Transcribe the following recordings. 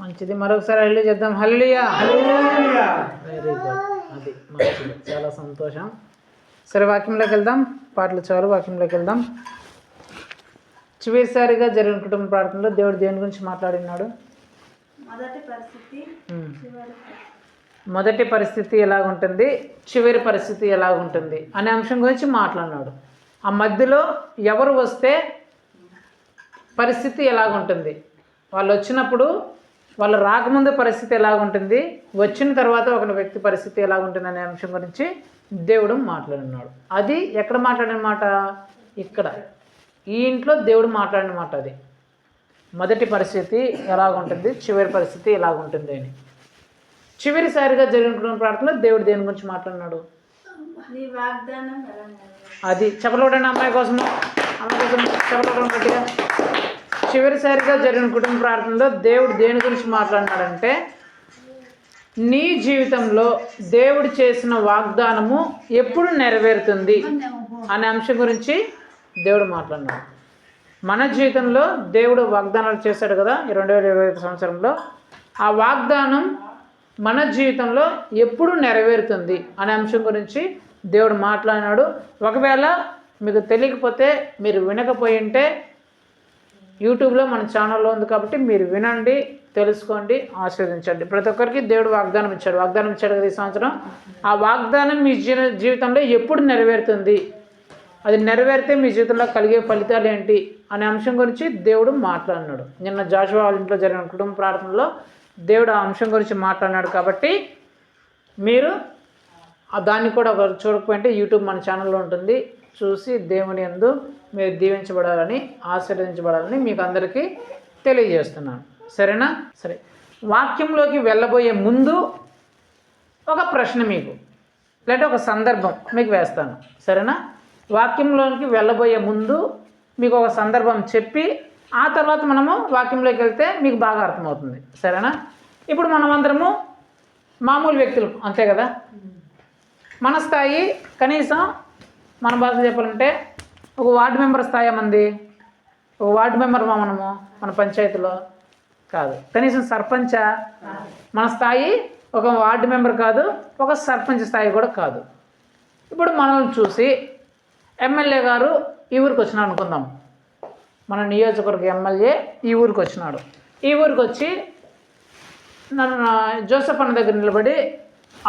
మంచిది. మరొకసారి హల్లెలూయా చెప్దాం. హల్లెలూయా. Very good. అది మంచిది, చాలా సంతోషం. సరే, వాక్యంలోకి వెళ్దాం. పాటలు చాలు, వాక్యంలోకి వెళ్దాం. చివరిసారిగా జరిగిన కుటుంబ ప్రార్థనలో దేవుడు దేని గురించి మాట్లాడినాడు? మొదటి పరిస్థితి ఎలాగుంటుంది, చివరి పరిస్థితి ఎలాగుంటుంది అనే అంశం గురించి మాట్లాడినాడు. ఆ మధ్యలో ఎవరు వస్తే పరిస్థితి ఎలాగుంటుంది, వాళ్ళు వచ్చినప్పుడు వాళ్ళు రాకముందు పరిస్థితి ఎలాగుంటుంది, వచ్చిన తర్వాత ఒక వ్యక్తి పరిస్థితి ఎలాగుంటుంది అనే అంశం గురించి దేవుడు మాట్లాడినాడు. అది ఎక్కడ మాట్లాడిన మాట? ఇక్కడ ఈ ఇంట్లో దేవుడు మాట్లాడిన మాట. అది మొదటి పరిస్థితి ఎలాగుంటుంది, చివరి పరిస్థితి ఎలాగుంటుంది అని. చివరిసారిగా జరిగిన ప్రార్థనలో దేవుడు దేని గురించి మాట్లాడినాడు? అది చెప్పలేడండి అమ్మాయి కోసం, చెప్పలేడం గట్టిగా. చివరిసారిగా జరిగిన కుటుంబ ప్రార్థనలో దేవుడు దేని గురించి మాట్లాడినాడంటే, నీ జీవితంలో దేవుడు చేసిన వాగ్దానము ఎప్పుడు నెరవేరుతుంది అనే అంశం గురించి దేవుడు మాట్లాడినాడు. మన జీవితంలో దేవుడు వాగ్దానాలు చేశాడు కదా 2025 సంవత్సరంలో. ఆ వాగ్దానం మన జీవితంలో ఎప్పుడు నెరవేరుతుంది అనే అంశం గురించి దేవుడు మాట్లాడినాడు. ఒకవేళ మీకు తెలియకపోతే, మీరు వినకపోయి ఉంటే యూట్యూబ్లో మన ఛానల్లో ఉంది కాబట్టి మీరు వినండి, తెలుసుకోండి, ఆశీర్వదించండి. ప్రతి ఒక్కరికి దేవుడు వాగ్దానం ఇచ్చాడు కదా ఈ సంవత్సరం. ఆ వాగ్దానం మీ జీవితంలో ఎప్పుడు నెరవేరుతుంది, అది నెరవేరితే మీ జీవితంలో కలిగే ఫలితాలు ఏంటి అనే అంశం గురించి దేవుడు మాట్లాడినాడు. నిన్న జాషువా వాళ్ళ ఇంట్లో జరిగిన కుటుంబ ప్రార్థనలో దేవుడు ఆ అంశం గురించి మాట్లాడినాడు. కాబట్టి మీరు దాన్ని కూడా చూడకపోయింటే యూట్యూబ్ మన ఛానల్లో ఉంటుంది, చూసి దేవుని యందు మీరు దీవించబడాలని, ఆశీర్వదించబడాలని మీకు అందరికీ తెలియజేస్తున్నాను. సరేనా? సరే, వాక్యంలోకి వెళ్ళబోయే ముందు ఒక ప్రశ్న మీకు, లేదంటే ఒక సందర్భం మీకు వేస్తాను. సరేనా? వాక్యంలోకి వెళ్ళబోయే ముందు మీకు ఒక సందర్భం చెప్పి ఆ తర్వాత మనము వాక్యంలోకి వెళ్తే మీకు బాగా అర్థమవుతుంది. సరేనా? ఇప్పుడు మనమందరము మామూలు వ్యక్తులు, అంతే కదా. మన స్థాయి కనీసం మన భాష చెప్పాలంటే ఒక వార్డు మెంబర్ స్థాయి మంది, ఒక వార్డు మెంబర్ మనము మన పంచాయతీలో కాదు, కనీసం సర్పంచ మన స్థాయి ఒక వార్డు మెంబర్ కాదు, ఒక సర్పంచ్ స్థాయి కూడా కాదు. ఇప్పుడు మనల్ని చూసి ఎమ్మెల్యే గారు ఈ ఊరికి వచ్చినాడు అనుకుందాం. మన నియోజకవర్గ ఎమ్మెల్యే ఈ ఊరికి వచ్చినాడు. ఈ ఊరికి వచ్చి నన్ను జోసెఫ్ అన్న దగ్గర నిలబడి,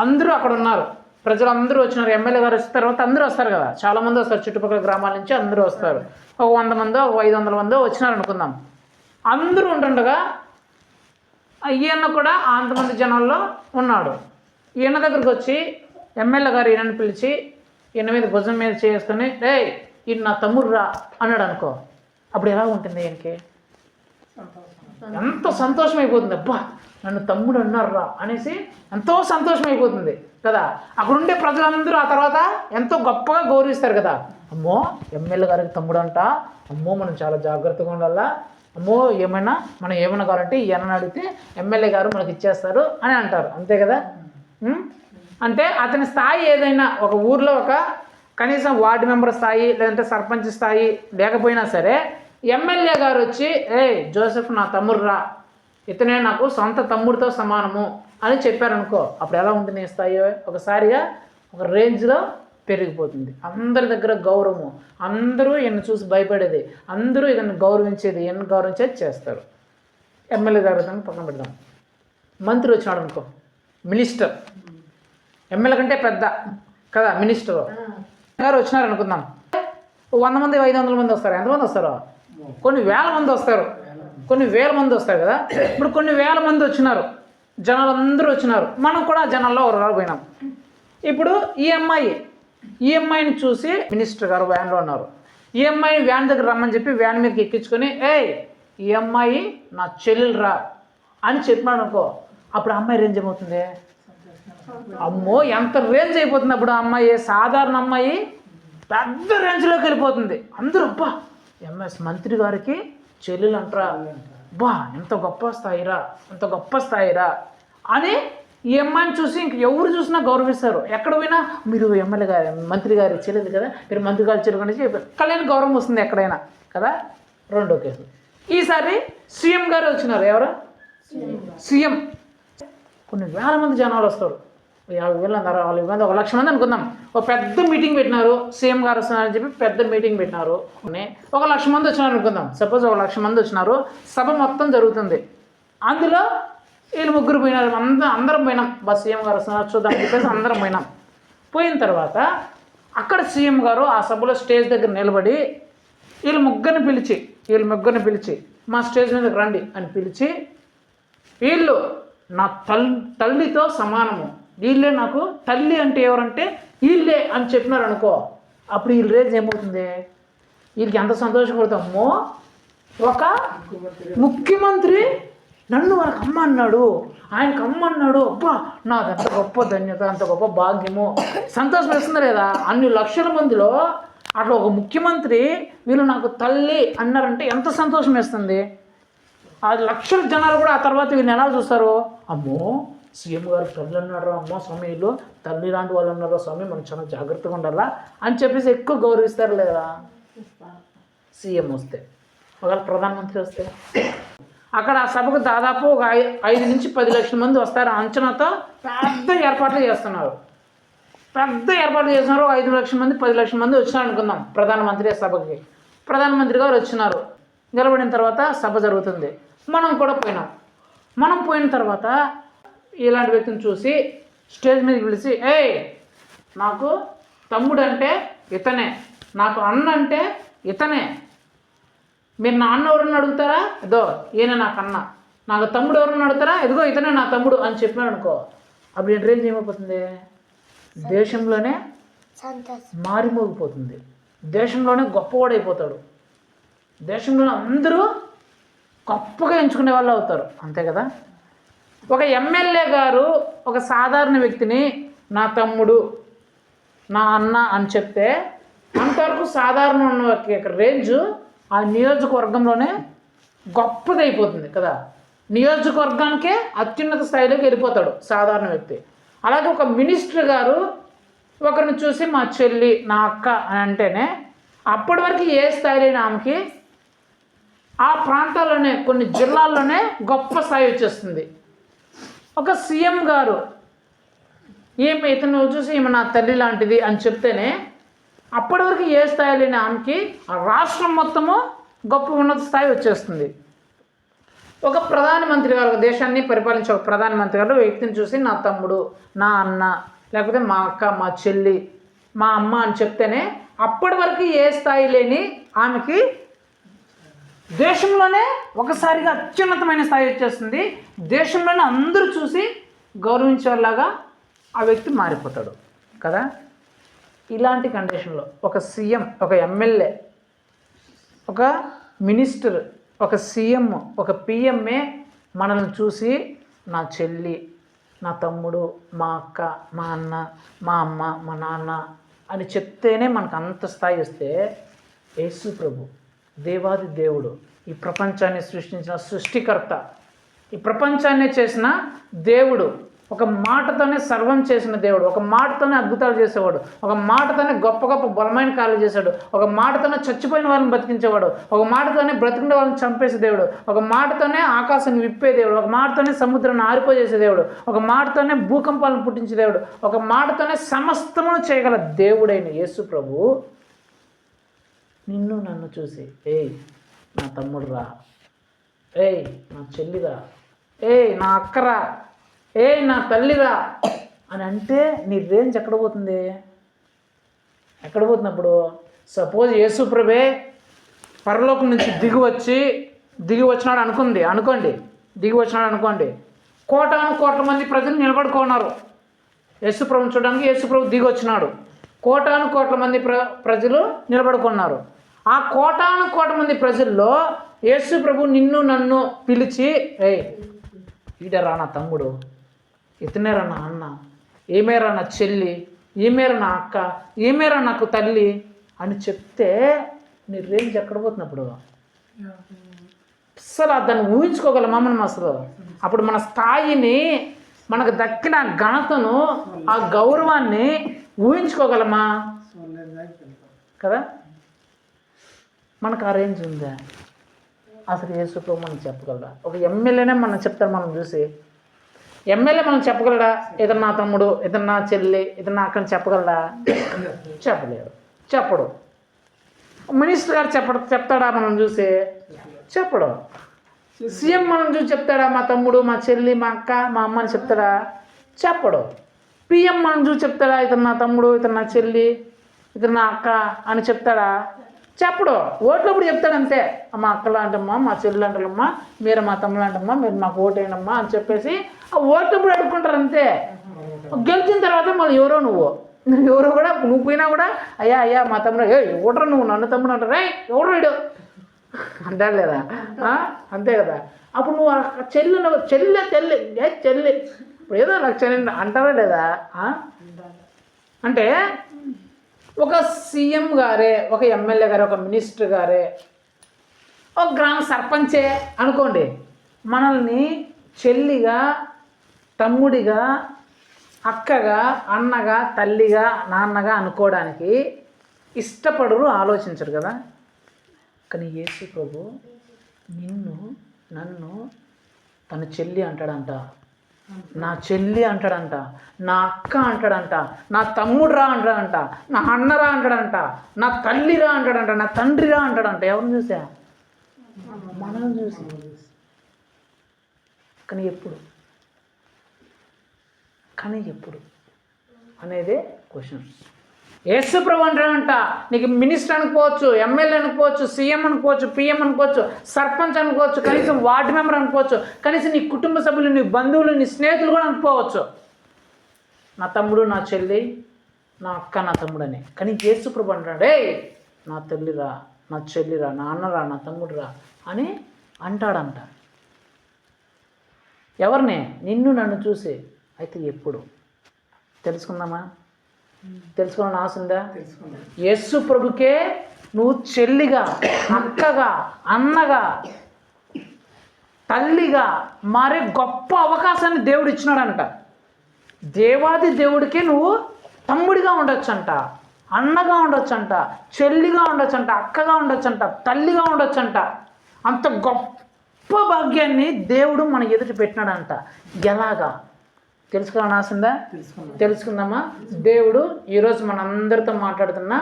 అందరూ అక్కడ ఉన్నారు, ప్రజలందరూ వచ్చినారు. ఎమ్మెల్యే గారు వచ్చిన తర్వాత అందరూ వస్తారు కదా, చాలామంది వస్తారు, చుట్టుపక్కల గ్రామాల నుంచి అందరూ వస్తారు. ఒక 100 మందో, ఒక 500 మందో వచ్చినారు అనుకుందాం. అందరూ ఉంటుండగా ఈయన కూడా అంతమంది జనాల్లో ఉన్నాడు. ఈయన దగ్గరికి వచ్చి ఎమ్మెల్యే గారు ఈయనని పిలిచి ఈయన మీద భుజం మీద చేసుకొని, రే ఈయన నా తమ్ముడు రా అన్నాడు అనుకో. అప్పుడు ఎలా ఉంటుంది? ఈయనకి ఎంతో సంతోషం అయిపోతుంది. అబ్బా నన్ను తమ్ముడు అన్నారా అనేసి ఎంతో సంతోషం అయిపోతుంది కదా. అక్కడ ఉండే ప్రజలందరూ ఆ తర్వాత ఎంతో గొప్పగా గౌరవిస్తారు కదా. అమ్మో ఎమ్మెల్యే గారికి తమ్ముడు అంట, అమ్మో మనం చాలా జాగ్రత్తగా ఉండాలా, అమ్మో మనం ఏమైనా కావాలంటే ఈయనని అడిగితే ఎమ్మెల్యే గారు మనకి ఇచ్చేస్తారు అని అంటారు, అంతే కదా. అంటే అతని స్థాయి ఏదైనా, ఒక ఊర్లో ఒక కనీసం వార్డు మెంబర్ స్థాయి లేదంటే సర్పంచ్ స్థాయి లేకపోయినా సరే, ఎమ్మెల్యే గారు వచ్చి జోసెఫ్ నా తమ్ముడు రా, ఇతనే నాకు సొంత తమ్ముడితో సమానము అని చెప్పారనుకో, అప్పుడు ఎలా ఉంటుంది ఈ స్థాయి? ఒకసారిగా ఒక రేంజ్లో పెరిగిపోతుంది. అందరి దగ్గర గౌరవము, అందరూ ఈయన చూసి భయపడేది, అందరూ ఇతన్ని గౌరవించేది, ఈయన గౌరవించేది చేస్తారు. ఎమ్మెల్యే గారు పక్కన పెడదాం. మంత్రి వచ్చినాడు అనుకో, మినిస్టర్, ఎమ్మెల్యే కంటే పెద్ద కదా మినిస్టర్ గారు వచ్చినారు అనుకుందాం. 100 మంది 500 మంది వస్తారు. ఎంతమంది వస్తారు? కొన్ని వేల మంది వస్తారు, కొన్ని వేల మంది వస్తారు కదా. ఇప్పుడు కొన్ని వేల మంది వచ్చినారు, జనాలు అందరూ వచ్చినారు, మనం కూడా జనాల్లో ఒకరు పోయినాం. ఇప్పుడు ఈ అమ్మాయిని చూసి మినిస్టర్ గారు వ్యాన్లో ఉన్నారు. ఈ అమ్మాయిని వ్యాన్ దగ్గర రమ్మని చెప్పి వ్యాన్ మీదకి ఎక్కించుకొని, ఈ అమ్మాయి నా చెల్లెలు రా అని చెప్పినాడు అనుకో, అప్పుడు అమ్మాయి రేంజ్ ఏమవుతుంది? అమ్మో ఎంత రేంజ్ అయిపోతుంది. అప్పుడు అమ్మాయి, సాధారణ అమ్మాయి పెద్ద రేంజ్లోకి వెళ్ళిపోతుంది. అందరూ అబ్బా ఎంఎస్ మంత్రి గారికి చెల్లెలు అంటారా, బా ఎంత గొప్ప స్థాయిరా, ఎంత గొప్ప స్థాయిరా అని ఈ అమ్మాయిని చూసి ఇంక ఎవరు చూసినా గౌరవిస్తారు. ఎక్కడ పోయినా మీరు ఎమ్మెల్యే గారు మంత్రి గారి చెల్లెలు కదా, మీరు మంత్రి గారి చెల్లెలు అని చెప్పి కళ్యాణ గౌరవం వస్తుంది ఎక్కడైనా కదా. రెండో కేసు, ఈసారి సీఎం గారు వచ్చినారు. ఎవరు? సీఎం. కొన్ని వేల మంది జనాలు వస్తారు, 50,000 అన్నారు, 40,000, 1,00,000 మంది అనుకుందాం. ఒక పెద్ద మీటింగ్ పెట్టినారు, సీఎం గారు వస్తున్నారని చెప్పి పెద్ద మీటింగ్ పెట్టినారు. 1,00,000 మంది వచ్చినారు అనుకుందాం. సపోజ్ 1,00,000 మంది వచ్చినారు, సభ మొత్తం జరుగుతుంది. అందులో వీళ్ళు ముగ్గురు పోయినారు, అందరం పోయినాం. సీఎం గారు వస్తున్నారు చూద్దాం చెప్పేసి అందరం పోయినాం. పోయిన తర్వాత అక్కడ సీఎం గారు ఆ సభలో స్టేజ్ దగ్గర నిలబడి వీళ్ళు ముగ్గురిని పిలిచి మా స్టేజ్ మీదకి రండి అని పిలిచి, వీళ్ళు నా తల్లితో సమానము, వీళ్ళే నాకు తల్లి అంటే ఎవరంటే వీళ్ళే అని చెప్పినారు అనుకో. అప్పుడు వీళ్ళ రేజ్ ఏమవుతుంది? వీళ్ళకి ఎంత సంతోషపడతామో, ఒక ముఖ్యమంత్రి నన్ను వాళ్ళకి అమ్మ అన్నాడు, ఆయనకు అమ్మ అన్నాడు, అబ్బా నాదంత గొప్ప ధన్యత, అంత గొప్ప భాగ్యము, సంతోషం వేస్తుంది లేదా? అన్ని లక్షల మందిలో అట్లా ఒక ముఖ్యమంత్రి వీళ్ళు నాకు తల్లి అన్నారంటే ఎంత సంతోషం వేస్తుంది? ఆ లక్షల జనాలు కూడా ఆ తర్వాత వీళ్ళని ఎలా చూస్తారు? అమ్మో సీఎం గారు తల్లి అన్నాడు, అమ్మో స్వామి వీళ్ళు తల్లి లాంటి వాళ్ళు అన్నారు, స్వామి మనం చాలా జాగ్రత్తగా ఉండాలా అని చెప్పేసి ఎక్కువ గౌరవిస్తారు లేదా? సీఎం వస్తే, ఒకవేళ ప్రధానమంత్రి వస్తే, అక్కడ ఆ సభకు దాదాపు ఒక 5 నుంచి 10 లక్షల మంది వస్తారు అంచనాతో పెద్ద ఏర్పాట్లు చేస్తున్నారు. 5 లక్షల మంది 10 లక్షల మంది వచ్చినారు అనుకుందాం. ప్రధానమంత్రి సభకి ప్రధానమంత్రి గారు వచ్చినారు, నిలబడిన తర్వాత సభ జరుగుతుంది. మనం కూడా పోయినాం. మనం పోయిన తర్వాత ఇలాంటి వ్యక్తిని చూసి స్టేజ్ మీదకి పిలిచి, నాకు తమ్ముడు అంటే ఇతనే, నాకు అన్న అంటే ఇతనే, మీరు నా అన్న ఎవరన్నా అడుగుతారా, ఇదో ఈయన నాకు అన్న, నాకు తమ్ముడు ఎవరన్నా అడుగుతారా, ఇదిగో ఇతనే నా తమ్ముడు అని చెప్పినాడు అనుకో. అప్పుడు ఏంటి రేంజ్ ఏమైపోతుంది? దేశంలోనే మారిమోగిపోతుంది, దేశంలోనే గొప్పవాడైపోతాడు, దేశంలోనే అందరూ గొప్పగా ఎంచుకునే వాళ్ళు అవుతారు. అంతే కదా? ఒక ఎమ్మెల్యే గారు ఒక సాధారణ వ్యక్తిని నా తమ్ముడు, నా అన్న అని చెప్తే అంతవరకు సాధారణ ఉన్న రేంజ్ ఆ నియోజకవర్గంలోనే గొప్పదైపోతుంది కదా. నియోజకవర్గానికే అత్యున్నత స్థాయిలోకి వెళ్ళిపోతాడు సాధారణ వ్యక్తి. అలాగే ఒక మినిస్టర్ గారు ఒకరిని చూసి మా చెల్లి, నా అక్క అని అంటేనే అప్పటి వరకు ఏ స్థాయిలో ఆమెకి ఆ ప్రాంతాల్లోనే కొన్ని జిల్లాల్లోనే గొప్ప స్థాయి వచ్చేస్తుంది. ఒక సీఎం గారు ఇతను చూసి ఈమె నా తల్లి లాంటిది అని చెప్తేనే అప్పటి వరకు ఏ స్థాయి లేని ఆమెకి ఆ రాష్ట్రం మొత్తము గొప్ప ఉన్నత స్థాయి వచ్చేస్తుంది. ఒక ప్రధానమంత్రి గారు, ఒక దేశాన్ని పరిపాలించే ఒక ప్రధానమంత్రి గారు వ్యక్తిని చూసి నా తమ్ముడు, నా అన్న, లేకపోతే మా అక్క, మా చెల్లి, మా అమ్మ అని చెప్తేనే అప్పటి వరకు ఏ స్థాయి లేని ఆమెకి దేశంలోనే ఒకసారిగా అత్యున్నతమైన స్థాయి వచ్చేస్తుంది. దేశంలోనే అందరూ చూసి గౌరవించేలాగా ఆ వ్యక్తి మారిపోతాడు కదా. ఇలాంటి కండిషన్లో ఒక సీఎం, ఒక ఎమ్మెల్యే, ఒక మినిస్టర్, ఒక సీఎం, ఒక పిఎంఏ మనల్ని చూసి నా చెల్లి, నా తమ్ముడు, మా అక్క, మా అన్న, మా అమ్మ, మా నాన్న అని చెప్తేనే మనకు అంత స్థాయి వస్తే, యేసు ప్రభు దేవాది దేవుడు, ఈ ప్రపంచాన్ని సృష్టించిన సృష్టికర్త, ఈ ప్రపంచాన్ని చేసిన దేవుడు, ఒక మాటతోనే సర్వం చేసిన దేవుడు, ఒక మాటతోనే అద్భుతాలు చేసేవాడు, ఒక మాటతోనే గొప్ప గొప్ప బలమైన కార్యాలు చేశాడు, ఒక మాటతోనే చచ్చిపోయిన వాళ్ళని బతికించేవాడు, ఒక మాటతోనే బ్రతికిన వాళ్ళని చంపేసే దేవుడు, ఒక మాటతోనే ఆకాశాన్ని విప్పే దేవుడు, ఒక మాటతోనే సముద్రాన్ని ఆరిపోజేసే దేవుడు, ఒక మాటతోనే భూకంపాలను పుట్టించే దేవుడు, ఒక మాటతోనే సమస్తమును చేయగల దేవుడైన యేసు ప్రభు నిన్ను నన్ను చూసి, నా తమ్ముడురా, నా చెల్లిరా, నా అక్కరా, నా తల్లిరా అని అంటే నీ రేంజ్ ఎక్కడ పోతుంది? అప్పుడు సపోజ్ యేసు ప్రభే పరలోకం నుంచి దిగి వచ్చినాడు అనుకోండి, కోటాను కోట్ల మంది ప్రజలు నిలబడుకున్నారు యేసు ప్రభుని చూడడానికి. యేసు ప్రభు దిగి వచ్చినాడు, కోటాను కోట్ల మంది ప్రజలు నిలబడుకున్నారు. ఆ కోటాను కోట్ల మంది ప్రజల్లో యేసు ప్రభు నిన్ను నన్ను పిలిచి, ఈడరా నా తమ్ముడు, ఇతనేరా నా అన్న, ఏమేరా నా చెల్లి, ఏమేరా నా అక్క, ఏమేరా నాకు తల్లి అని చెప్తే నీ రేంజ్ ఎక్కడ పోతున్నప్పుడు? అసలు దాన్ని ఊహించుకోగలమా మనం? అసలు అప్పుడు మన స్థాయిని, మనకు దక్కిన ఘనతను, ఆ గౌరవాన్ని ఊహించుకోగలమా కదా? మనకు ఆ రేంజ్ ఉందా? అసలు యేసు ప్రభు మనం చెప్పగలరా? ఒక ఎమ్మెల్యేనే మనం చెప్తారు. మనం చూసి ఎమ్మెల్యే మనం చెప్పగలరా? ఇతను నా తమ్ముడు, ఇతను నా చెల్లి, ఇతను నా అక్కని చెప్పగలరా? చెప్పలేడు, చెప్పడు. మినిస్టర్ గారు చెప్తాడా మనం చూసి? చెప్పడు. సీఎం మనం చూసి చెప్తాడా మా తమ్ముడు, మా చెల్లి, మా అక్క, మా అమ్మ అని చెప్తాడా? చెప్పడు. పిఎం మనం చూసి చెప్తాడా ఇతను నా తమ్ముడు, ఇతను నా చెల్లి, ఇతను నా అక్క అని చెప్తాడా? చెప్పడు. ఓట్లప్పుడు చెప్తాడు అంతే. మా అక్కలు అంటమ్మా, మా చెల్లి అంటారమ్మా, మీరు మా తమ్ముడు అంటమ్మా, మీరు మాకు ఓటేనమ్మా అని చెప్పేసి ఆ ఓట్లప్పుడు అడుక్కుంటారు అంతే. గెలిచిన తర్వాత మళ్ళీ ఎవరో కూడా నువ్వు పోయినా కూడా అయ్యా అయ్యా మా తమ్ముడు, ఓటరు నువ్వు నన్ను తమ్ముడు అంటారు, ఎవరు వీడు అంటారు లేదా? అంతే కదా. అప్పుడు నువ్వు చెల్లి ఇప్పుడు ఏదో నాకు చెల్లి అంటారా లేదా? అంటే ఒక సీఎం గారే, ఒక ఎమ్మెల్యే గారే, ఒక మినిస్టర్ గారే, ఒక గ్రామ సర్పంచే అనుకోండి, మనల్ని చెల్లిగా, తమ్ముడిగా, అక్కగా, అన్నగా, తల్లిగా, నాన్నగా అనుకోవడానికి ఇష్టపడరు, ఆలోచించరు కదా. కానీ యేసు ప్రభు నన్ను తన చెల్లి అంటాడంట, నా చెల్లి అంటాడంట, నా అక్క అంటాడంట, నా తమ్ముడురా అంటాడంట, నా అన్నరా అంటాడంట, నా తల్లిరా అంటాడంట, నా తండ్రిరా అంటాడంట. ఎవరిని చూసా? మనం చూసి. కానీ ఎప్పుడు అనేదే క్వశ్చన్. యేసు ప్రభు అంటాడంట, నీకు మినిస్టర్ అనుకోవచ్చు, ఎమ్మెల్యే అనుకోవచ్చు, సీఎం అనుకోవచ్చు, పిఎం అనుకోవచ్చు, సర్పంచ్ అనుకోవచ్చు, కనీసం వార్డు మెంబర్ అనుకోవచ్చు, కనీసం నీ కుటుంబ సభ్యులు, నీ బంధువులు, నీ స్నేహితులు కూడా అనుకోవచ్చు, నా తమ్ముడు, నా చెల్లి, నా అక్క, నా తమ్ముడు అని. కానీ యేసు ప్రభు అంటాడు, నా తల్లిరా, నా చెల్లిరా, నా అన్నరా, నా తమ్ముడురా అని అంటాడంట. ఎవరిని? నిన్ను, నన్ను చూసి. అయితే ఎప్పుడు తెలుసుకుందామా? తెలుసుకోవాలని ఆశ ఉందా? యేసు ప్రభుకే నువ్వు చెల్లిగా, అక్కగా, అన్నగా, తల్లిగా మారే గొప్ప అవకాశాన్ని దేవుడు ఇచ్చినాడంట. దేవాది దేవుడికే నువ్వు తమ్ముడిగా ఉండొచ్చంట, అన్నగా ఉండొచ్చంట, చెల్లిగా ఉండొచ్చంట, అక్కగా ఉండొచ్చంట, తల్లిగా ఉండొచ్చంట. అంత గొప్ప భాగ్యాన్ని దేవుడు మన ఎదుట పెట్టినాడంట. ఎలాగా తెలుసుకోవాలని ఆశ ఉందా? తెలుసుకుందామా? దేవుడు ఈరోజు మనందరితో మాట్లాడుతున్న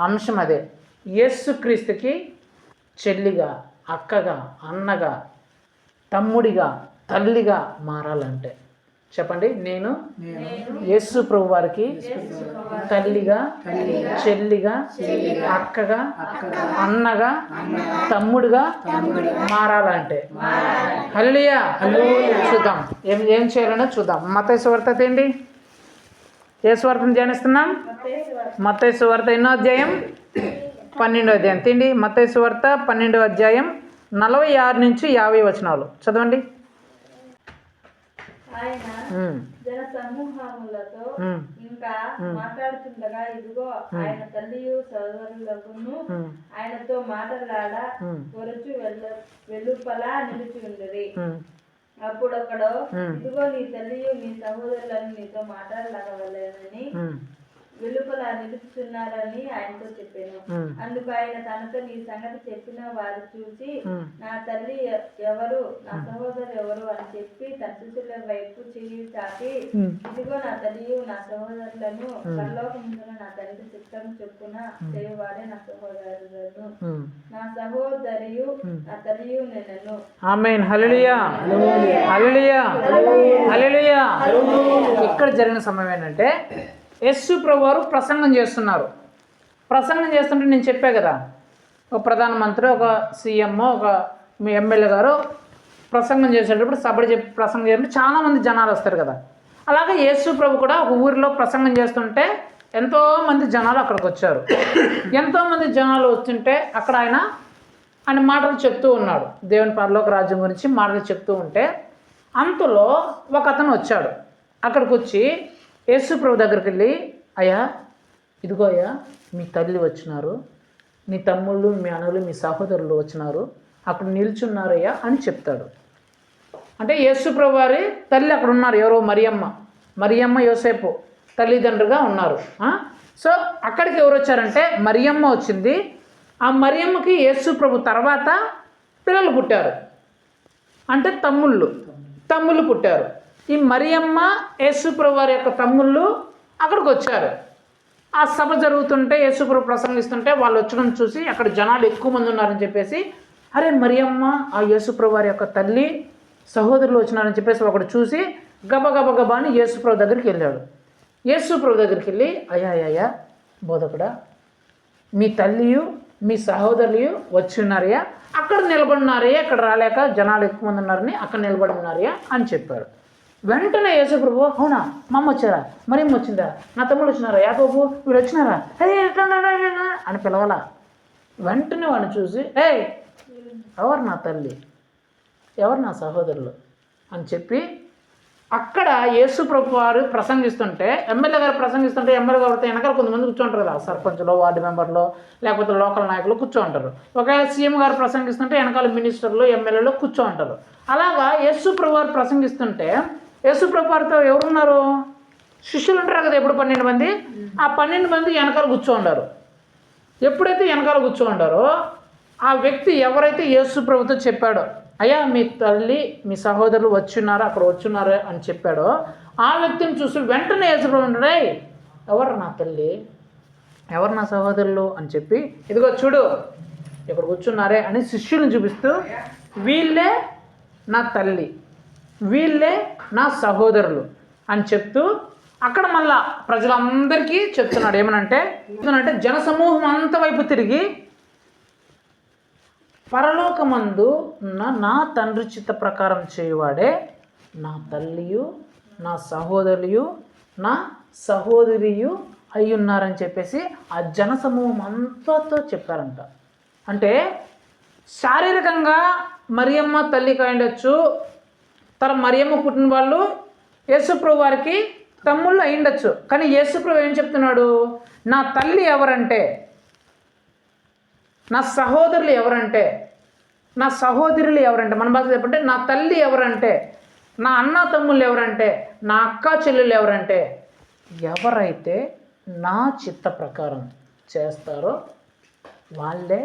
అంశం అదే. యేసుక్రీస్తుకి చెల్లిగా, అక్కగా, అన్నగా, తమ్ముడిగా, తల్లిగా మారాలంటే చెప్పండి. నేను యేసు ప్రభు వారికి తల్లిగా, చెల్లిగా, అక్కగా, అన్నగా, తమ్ముడుగా మారాలంటే హల్లెలూయా. చూద్దాం ఏం చేయాలనో చూద్దాం. మత్తయి సువార్త ఏంటి? ఏ సువార్తను ధ్యానిస్తున్నాం? మత్తయి సువార్త ఎన్నో అధ్యాయం? 12వ అధ్యాయం. తిండి మత్తయి సువార్త 12వ అధ్యాయం 46 నుంచి 50 వచనాలు చదవండి. ఆయన జన సమూహములతో ఇంకా మాట్లాడుతుండగా ఇదిగో ఆయన తల్లియు సోదరులకును ఆయనతో మాట్లాడ కొరచు వెలుపల నిలిచి ఉండేది. అప్పుడు అక్కడో ఇదిగో నీ తల్లియు నీ సహోదరులను నీతో మాట్లాడలేదని వెలుపల నిలుపుతున్నారని ఆయనతో చెప్పాను. అందుకు ఆయన తనతో నీ సంగతి చెప్పిన వారు చూసి నా తల్లి ఎవరు, నా సహోదరు ఎవరు అని చెప్పి తన శిష్యుల వైపు చెయ్యి చాపి ఇదిగో నా తల్లియు నా సహోదరులను పరలోకముందున నా తండ్రి చిత్తం చొప్పున చేయవాడే నా సహోదరులను నా సహోదరియు నా తల్లియు నేను. ఆమేన్. హల్లెలూయా, హల్లెలూయా, హల్లెలూయా. ఇక్కడ జరిగిన సమయం ఏంటంటే యేసు ప్రభు వారు ప్రసంగం చేస్తున్నారు. ప్రసంగం చేస్తుంటే నేను చెప్పా కదా, ఒక ప్రధానమంత్రి, ఒక సీఎం, ఒక మీ ఎమ్మెల్యే గారు ప్రసంగం చేసేటప్పుడు సభలు ప్రసంగం చేసినప్పుడు చాలామంది జనాలు వస్తారు కదా. అలాగే యేసు ప్రభు కూడా ఒక ఊరిలో ప్రసంగం చేస్తుంటే ఎంతోమంది జనాలు అక్కడికి వచ్చారు. ఎంతోమంది జనాలు వస్తుంటే అక్కడ ఆయన మాటలు చెప్తూ ఉన్నాడు. దేవుని పరలోక రాజ్యం గురించి మాటలు చెప్తూ ఉంటే అంతలో ఒక అతను వచ్చాడు. అక్కడికి వచ్చి యేసు ప్రభు దగ్గరికి వెళ్ళి, అయ్యా ఇదిగో అయ్యా మీ తల్లి వచ్చినారు, మీ తమ్ముళ్ళు, మీ అన్నలు, మీ సహోదరులు వచ్చినారు, అక్కడ నిల్చున్నారయ్యా అని చెప్తాడు. అంటే యేసు ప్రభు వారి తల్లి అక్కడ ఉన్నారు. ఎవరో మరియమ్మ యోసేపు తల్లిదండ్రులుగా ఉన్నారు. సో అక్కడికి ఎవరు వచ్చారంటే మరియమ్మ వచ్చింది. ఆ మరియమ్మకి యేసు ప్రభు తర్వాత పిల్లలు పుట్టారు, అంటే తమ్ముళ్ళు పుట్టారు. ఈ మరియమ్మ యేసుప్రభు వారి యొక్క తమ్ముళ్ళు అక్కడికి వచ్చారు. ఆ సభ జరుగుతుంటే యేసుప్రభు ప్రసంగిస్తుంటే వాళ్ళు వచ్చడం చూసి అక్కడ జనాలు ఎక్కువ మంది ఉన్నారని చెప్పేసి, అరే మరియమ్మ ఆ యేసుప్రభు వారి యొక్క తల్లి సహోదరులు వచ్చినారని చెప్పేసి ఒకడు చూసి గబగబా అని యేసుప్రభు దగ్గరికి వెళ్ళాడు. యేసుప్రభు దగ్గరికి వెళ్ళి, అయ్యా బోధకుడా, మీ తల్లియు మీ సహోదరులు వచ్చి ఉన్నారయ్యా, అక్కడ నిలబడినారయ్యా, ఇక్కడ రాలేక జనాలు ఎక్కువ మంది ఉన్నారని అక్కడ నిలబడి ఉన్నారయ్యా అని చెప్పాడు. వెంటనే యేసుప్రభు, అవునా మా అమ్మ వచ్చారా, మరేం వచ్చిందా, నా తమ్ముడు వచ్చినారా, యాకోబు వీళ్ళు వచ్చినారా, అదే అని పిలవాల. వెంటనే వాడిని చూసి, ఎవరు నా తల్లి, ఎవరు నా సహోదరులు అని చెప్పి అక్కడ యేసుప్రభు వారు ప్రసంగిస్తుంటే, ఎమ్మెల్యే గారు ప్రసంగిస్తుంటే ఎమ్మెల్యే గారితో వెనకాల కొంతమంది కూర్చోంటారు కదా, సర్పంచ్లో, వార్డు మెంబర్లో, లేకపోతే లోకల్ నాయకులు కూర్చోంటారు. ఒకవేళ సీఎం గారు ప్రసంగిస్తుంటే వెనకాల మినిస్టర్లు, ఎమ్మెల్యేలు కూర్చోంటారు. అలాగా యేసుప్రభు వారు ప్రసంగిస్తుంటే యేసుప్రభు వారితో ఎవరున్నారు, శిష్యులు ఉంటారు కదా, ఎప్పుడు 12 మంది. ఆ 12 మంది వెనకాల కూర్చోండారు. ఎప్పుడైతే వెనకాల కూర్చోండారో ఆ వ్యక్తి ఎవరైతే యేసుప్రభుతో చెప్పాడో, అయ్యా మీ తల్లి మీ సహోదరులు వచ్చున్నారో అక్కడ వచ్చున్నారు అని చెప్పాడో, ఆ వ్యక్తిని చూసి వెంటనే యేసుప్రభు ఉంటాడే, ఎవరు నా తల్లి, ఎవరు నా సహోదరులు అని చెప్పి, ఇదిగో చూడు ఇక్కడ కూర్చున్నారే అని శిష్యులను చూపిస్తూ, వీళ్ళే నా తల్లి, వీళ్ళే నా సహోదరులు అని చెప్తూ అక్కడ మళ్ళా ప్రజలందరికీ చెప్తున్నాడు. ఏమనంటే జనసమూహం అంత వైపు తిరిగి, పరలోకమందు ఉన్న నా తండ్రి చిత్త ప్రకారం చేయువాడే నా తల్లియు నా సహోదరులు నా సహోదరియు అయి ఉన్నారని చెప్పేసి ఆ జనసమూహం అంతతో చెప్పారంట. అంటే శారీరకంగా మరియమ్మ తల్లి కాయిండొచ్చు, మరియమ్మ పుట్టిన వాళ్ళు యేసుప్రభు వారికి తమ్ముళ్ళు అయిండొచ్చు. కానీ యేసుప్రభు ఏం చెప్తున్నాడు, నా తల్లి ఎవరంటే, నా సహోదరులు ఎవరంటే, నా సహోదరులు ఎవరంటే, మన భాష చెప్పంటే నా తల్లి ఎవరంటే, నా అన్న తమ్ముళ్ళు ఎవరంటే, నా అక్క చెల్లెలు ఎవరంటే, ఎవరైతే నా చిత్త ప్రకారం చేస్తారో వాళ్ళే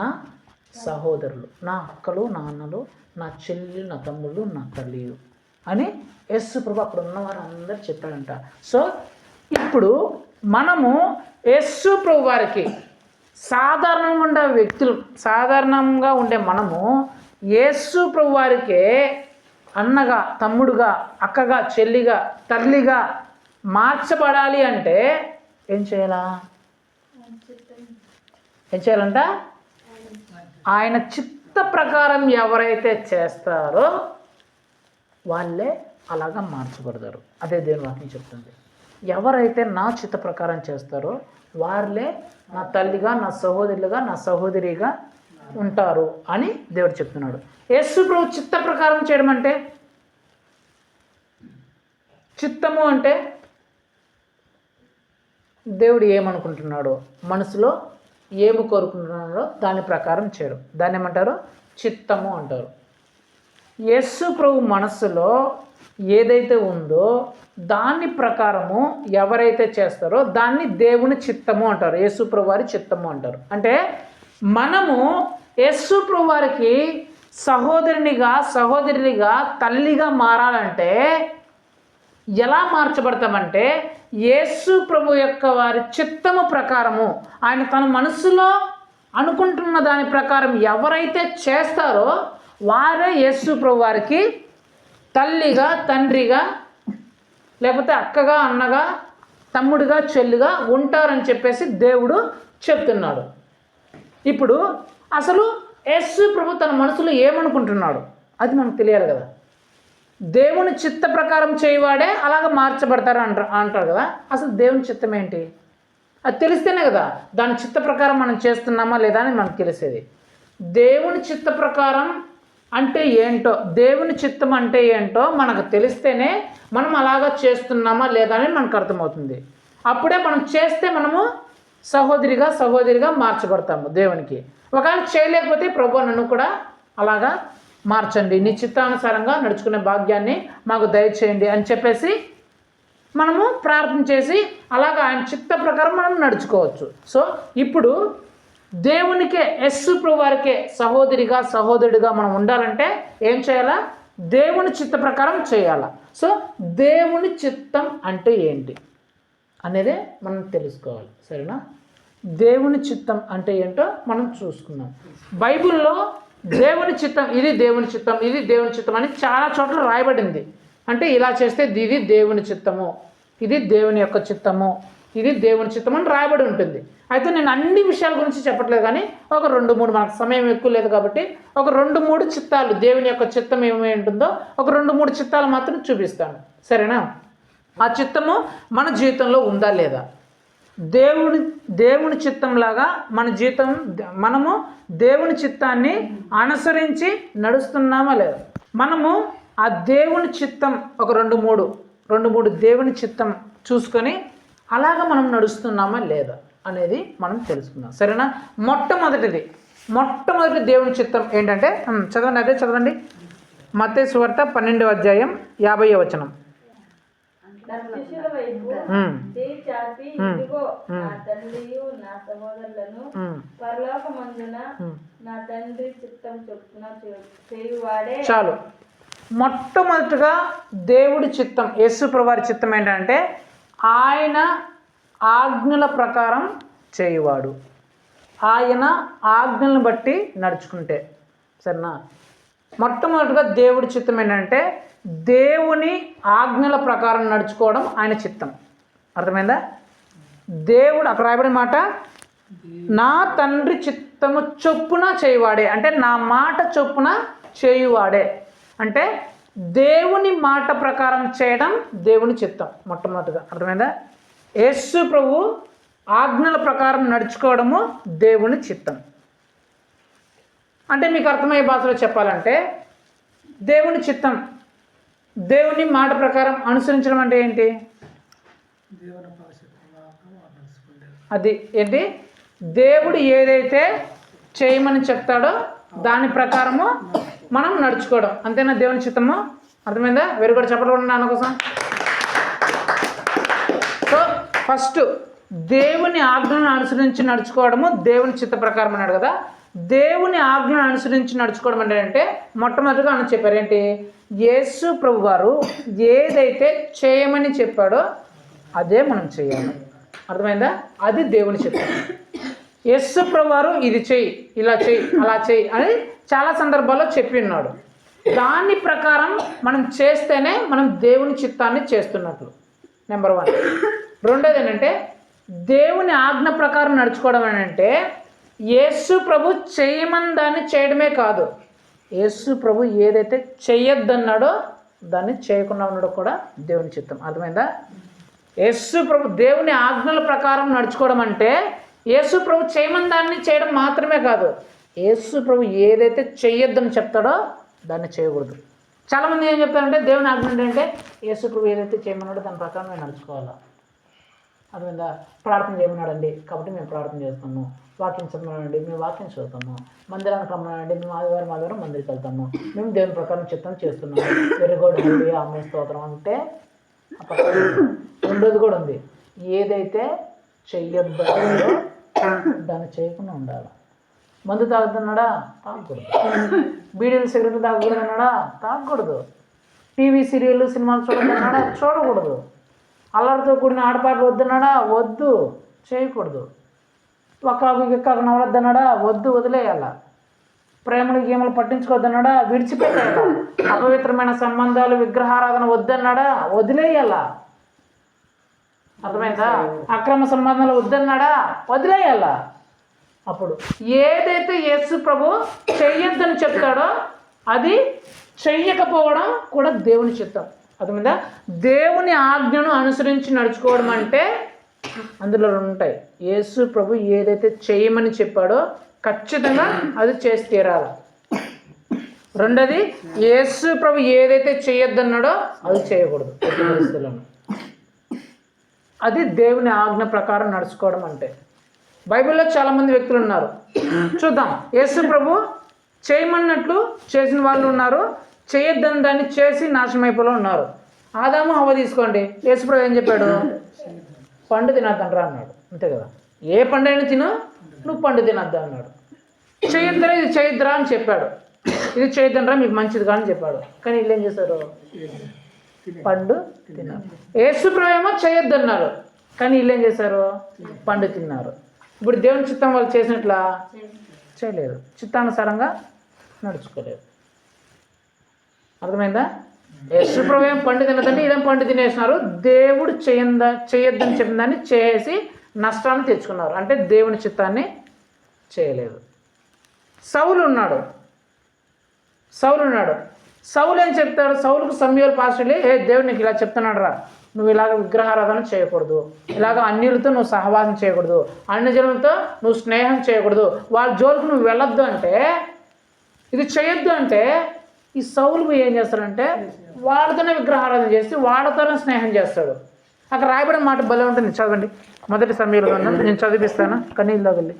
నా సహోదరులు, నా అక్కలు, నా అన్నలు, నా చెల్లెలు, నా తమ్ముళ్ళు, నా తల్లి అని యేసుప్రభు అక్కడ ఉన్నవారు అందరూ చెప్పాడంట. సో ఇప్పుడు మనము యేసుప్రభు వారికి సాధారణంగా ఉండే వ్యక్తులు, సాధారణంగా ఉండే మనము యేసుప్రభు వారికే అన్నగా, తమ్ముడుగా, అక్కగా, చెల్లిగా, తల్లిగా మార్చబడాలి అంటే ఏం చేయాలంట, ఆయన చిత్త ప్రకారం ఎవరైతే చేస్తారో వాళ్ళే అలాగా మార్చబడతారు. అదే దేవుని వాక్యం చెప్తుంది. ఎవరైతే నా చిత్త ప్రకారం చేస్తారో వాళ్ళే నా తల్లిగా, నా సహోదరులుగా, నా సహోదరిగా ఉంటారు అని దేవుడు చెప్తున్నాడు. యేసుప్రభు చిత్త ప్రకారం చేయడం అంటే, చిత్తము అంటే దేవుడు ఏమనుకుంటున్నాడో, మనసులో ఏమి కోరుకుంటున్నాడో దాని ప్రకారం చేయడం, దాన్ని ఏమంటారు, చిత్తము అంటారు. యేసుప్రభు మనస్సులో ఏదైతే ఉందో దాని ప్రకారము ఎవరైతే చేస్తారో దాన్ని దేవుని చిత్తము అంటారు, యేసుప్రభు వారి చిత్తము అంటారు. అంటే మనము యేసుప్రభు వారికి సహోదరునిగా, సహోదరునిగా, తల్లిగా మారాలంటే ఎలా మార్చబడతామంటే, యేసుప్రభు యొక్క వారి చిత్తము ప్రకారము, ఆయన తన మనస్సులో అనుకుంటున్న దాని ప్రకారం ఎవరైతే చేస్తారో వారే యేసుప్రభు వారికి తల్లిగా, తండ్రిగా, లేకపోతే అక్కగా, అన్నగా, తమ్ముడిగా, చెల్లిగా ఉంటారని చెప్పేసి దేవుడు చెప్తున్నాడు. ఇప్పుడు అసలు యేసుప్రభు తన మనసులో ఏమనుకుంటున్నాడు అది మనకు తెలియాలి కదా. దేవుని చిత్త ప్రకారం చేయవాడే అలాగ మార్చబడతారు అంటారు కదా. అసలు దేవుని చిత్తం ఏంటి అది తెలిస్తేనే కదా దాని చిత్త ప్రకారం మనం చేస్తున్నామా లేదా అని మనకు తెలిసేది. దేవుని చిత్త ప్రకారం అంటే ఏంటో, దేవుని చిత్తం అంటే ఏంటో మనకు తెలిస్తేనే మనం అలాగా చేస్తున్నామా లేదా అని మనకు అర్థమవుతుంది. అప్పుడే మనం చేస్తే మనము సహోదరిగా మార్చబడతాము దేవునికి. ఒకవేళ చేయలేకపోతే ప్రభు నన్ను కూడా అలాగా మార్చండి, నీ చిత్తానుసారంగా నడుచుకునే భాగ్యాన్ని మాకు దయచేయండి అని చెప్పేసి మనము ప్రార్థన చేసి అలాగా ఆయన చిత్త ప్రకారం మనం నడుచుకోవచ్చు. సో ఇప్పుడు దేవునికే యేసు ప్రభు వారికే సహోదరిగా సహోదరుడిగా మనం ఉండాలంటే ఏం చేయాలా? దేవుని చిత్త ప్రకారం చేయాలా. సో దేవుని చిత్తం అంటే ఏంటి అనేదే మనం తెలుసుకోవాలి. సరేనా? దేవుని చిత్తం అంటే ఏంటో మనం చూసుకుందాం. బైబిల్లో దేవుని చిత్తం, ఇది దేవుని చిత్తం, ఇది దేవుని చిత్తం అని చాలా చోట్ల రాయబడింది. అంటే ఇలా చేస్తే ఇది దేవుని చిత్తము, ఇది దేవుని యొక్క చిత్తము, ఇది దేవుని చిత్తం అని రాయబడి ఉంటుంది. అయితే నేను అన్ని విషయాల గురించి చెప్పట్లేదు, కానీ ఒక 2-3, మనకు సమయం ఎక్కువ లేదు కాబట్టి ఒక 2-3 చిత్తాలు, దేవుని యొక్క చిత్తం ఏమేమి ఉంటుందో ఒక 2-3 చిత్తాలు మాత్రం చూపిస్తాను. సరేనా? ఆ చిత్తము మన జీవితంలో ఉందా లేదా? దేవుని చిత్తంలాగా మన జీవితం, మనము దేవుని చిత్తాన్ని అనుసరించి నడుస్తున్నామా లేదా? మనము ఆ దేవుని చిత్తం ఒక 2-3 దేవుని చిత్తం చూసుకొని అలాగా మనం నడుస్తున్నామా లేదా అనేది మనం తెలుసుకుందాం. సరేనా? మొట్టమొదటి దేవుని చిత్తం ఏంటంటే, చదవండి. మత్తయి సువార్త 12వ అధ్యాయం 50వ వచనం. నా శిష్యుల వైపు చేయి చాపి, ఇదిగో నా తల్లియు నా సహోదరులను పరలోకమందున నా తండ్రి చిత్తం చొప్పున చేయువాడే. చాలు. మొట్టమొదటిగా దేవుడి చిత్తం, యేసు ప్రభువారి చిత్తం ఏంటంటే ఆయన ఆజ్ఞల ప్రకారం చేయువాడు, ఆయన ఆజ్ఞలను బట్టి నడుచుకుంటే. సరేనా? మొట్టమొదటిగా దేవుడి చిత్తం ఏంటంటే దేవుని ఆజ్ఞల ప్రకారం నడుచుకోవడం ఆయన చిత్తం. అర్థమైందా? దేవుడు అక్కడ రాయబడిన మాట, నా తండ్రి చిత్తము చొప్పున చేయువాడే, అంటే నా మాట చొప్పున చేయువాడే, అంటే దేవుని మాట ప్రకారం చేయడం దేవుని చిత్తం మొట్టమొదటిగా. అర్థమైందా? యేసు ప్రభు ఆజ్ఞల ప్రకారం నడుచుకోవడము దేవుని చిత్తం. అంటే మీకు అర్థమయ్యే భాషలో చెప్పాలంటే దేవుని చిత్తం, దేవుని మాట ప్రకారం అనుసరించడం అంటే ఏంటి? అది ఏంటి? దేవుడు ఏదైతే చేయమని చెప్తాడో దాని ప్రకారము మనం నడుచుకోవడం, అంతేనా దేవుని చిత్తము? అర్థమైందా? Very good. చెప్పడం నాన్న కోసం. సో ఫస్ట్ దేవుని ఆజ్ఞను అనుసరించి నడుచుకోవడము దేవుని చిత్త ప్రకారం అన్నాడు కదా. దేవుని ఆజ్ఞను అనుసరించి నడుచుకోవడం అంటే మొట్టమొదటిగా అని చెప్పారు ఏంటి? యేసు ప్రభు వారు ఏదైతే చేయమని చెప్పాడో అదే మనం చేయాలి. అర్థమైందా? అది దేవుని చిత్తం. యేసు ప్రభు వారు ఇది చెయ్యి, ఇలా చెయ్యి, అలా చెయ్యి అని చాలా సందర్భాల్లో చెప్పి ఉన్నాడు. దాని ప్రకారం మనం చేస్తేనే మనం దేవుని చిత్తాన్ని చేస్తున్నట్లు. నెంబర్ 1. రెండోది ఏంటంటే దేవుని ఆజ్ఞ ప్రకారం నడుచుకోవడం అంటే యేసు ప్రభు చేయమని దాన్ని చేయడమే కాదు, యేసు ప్రభు ఏదైతే చెయ్యొద్దన్నాడో దాన్ని చేయకుండా ఉండడం కూడా దేవుని చిత్తం. అర్థమైందా? యేసు ప్రభు దేవుని ఆజ్ఞల ప్రకారం నడుచుకోవడం అంటే యేసు ప్రభు చేయమని దాన్ని చేయడం మాత్రమే కాదు, యేసు ప్రభు ఏదైతే చెయ్యొద్దని చెప్తాడో దాన్ని చేయకూడదు. చాలామంది ఏం చెప్తారంటే దేవుని ఆజ్ఞ ఏంటంటే యేసు ప్రభు ఏదైతే చేయమన్నాడో దాని ప్రకారం మేము నడుచుకోవాలా. అర్థమైందా? ప్రార్థన చేయమన్నాడండి కాబట్టి మేము ప్రార్థన చేస్తాము, వాక్యం చదవమన్నాడండి మేము వాక్యం చదువుతాము, మందిరానికి రమ్మన్నాడండి మేము ఆదివారం మందిరికి వెళ్తాము, మేము దేవుని ప్రకారం చిత్తం చేస్తున్నాము, వెరీ గుడ్ హల్లెలూయా ఆమేన్ స్తోత్రం అంటే. రెండోది కూడా ఉంది, ఏదైతే చెయ్యొద్దో దాన్ని చేయకుండా ఉండాలి. మందు తాగుతున్నాడా? తాగకూడదు. బీడీలు సిగరెట్లు తాగకూడదన్నాడా? తాగకూడదు. టీవీ సీరియల్ సినిమాలు చూడదన్నాడా? చూడకూడదు. అల్లరితో కూడిన ఆడపాటలు వద్దన్నాడా? వద్దు, చేయకూడదు. ఒక్కకు ఎక్కకు నవలొద్దన్నాడా? వద్దు, వదిలేయాల. ప్రేమలు గేమలు పట్టించుకోవద్దన్నాడా? విడిచిపెట్టేయాల. అపవిత్రమైన సంబంధాలు విగ్రహారాధన వద్దన్నాడా? వదిలేయాల. అర్థమైందా? అక్రమ సంబంధాలు వద్దన్నాడా? వదిలేయాల. అప్పుడు ఏదైతే యేసు ప్రభు చెయ్యొద్దని చెప్తాడో అది చెయ్యకపోవడం కూడా దేవుని చిత్తం. అర్థమైందా? దేవుని ఆజ్ఞను అనుసరించి నడుచుకోవడం అంటే అందులో 2 ఉంటాయి. యేసు ప్రభు ఏదైతే చేయమని చెప్పాడో ఖచ్చితంగా అది చేసి తీరాలి. రెండోది యేసు ప్రభు ఏదైతే చేయొద్దన్నాడో అది చేయకూడదు ఎట్టి పరిస్థితుల్లోనూ. అది దేవుని ఆజ్ఞ ప్రకారం నడుచుకోవడం అంటే. బైబిల్లో చాలామంది వ్యక్తులు ఉన్నారు, చూద్దాం. యేసు ప్రభు చేయమన్నట్లు చేసిన వాళ్ళు ఉన్నారు, చేయొద్దని దాన్ని చేసి నాశనం అయిపోయి ఉన్నారు. ఆదాము హవ్వ తీసుకోండి, యేసు ప్రభు ఏం చెప్పాడు? పండు తినొద్దంటారా అన్నాడు, అంతే కదా. ఏ పండు అయినా తిను, నువ్వు పండు తినద్దు అన్నాడు. చేయొద్దురా, ఇది చేయొద్దురా అని చెప్పాడు. ఇది చేయొద్దురా మీకు మంచిది కాని చెప్పాడు. కానీ వీళ్ళు ఏం చేశారు? పండు తిన్నారు. యేసుప్రభు ఏమో చేయొద్దు అన్నారు, కానీ వీళ్ళు ఏం చేశారు? పండు తిన్నారు. ఇప్పుడు దేవుని చిత్తం వాళ్ళు చేసినట్లా చేయలేదు, చిత్తానుసారంగా నడుచుకోలేదు. అర్థమైందా? యేసుప్రభు ఏం పండు తినదంటే వీళ్ళేం పండు తినేసినారు. దేవుడు చేయొద్దని చెప్పిన దాన్ని చేసి నష్టాన్ని తెచ్చుకున్నారు. అంటే దేవుని చిత్తాన్ని చేయలేదు. సౌలు ఉన్నాడు. సౌలు ఏం చెప్తాడు? సౌలుకు సమూయేలు పాస్టర్లే, దేవుడు నీకు ఇలా చెప్తున్నాడు రా, నువ్వు ఇలాగ విగ్రహారాధన చేయకూడదు, ఇలాగ అన్యులతో నువ్వు సహవాసం చేయకూడదు, అన్ని జనులతో నువ్వు స్నేహం చేయకూడదు, వాళ్ళ జోలికి నువ్వు వెళ్ళొద్దు అంటే, ఇది చేయొద్దు అంటే, ఈ సౌలు ఏం చేస్తాడంటే వాళ్ళతోనే విగ్రహారాధన చేసి వాళ్ళతోనే స్నేహం చేస్తాడు. అక్కడ రాయబడిన మాట భలే ఉంటుంది, చదవండి. 1 సమూయేలు గ్రంథం, నేను చదివిస్తాను. కనీళ్ళు తాగండి,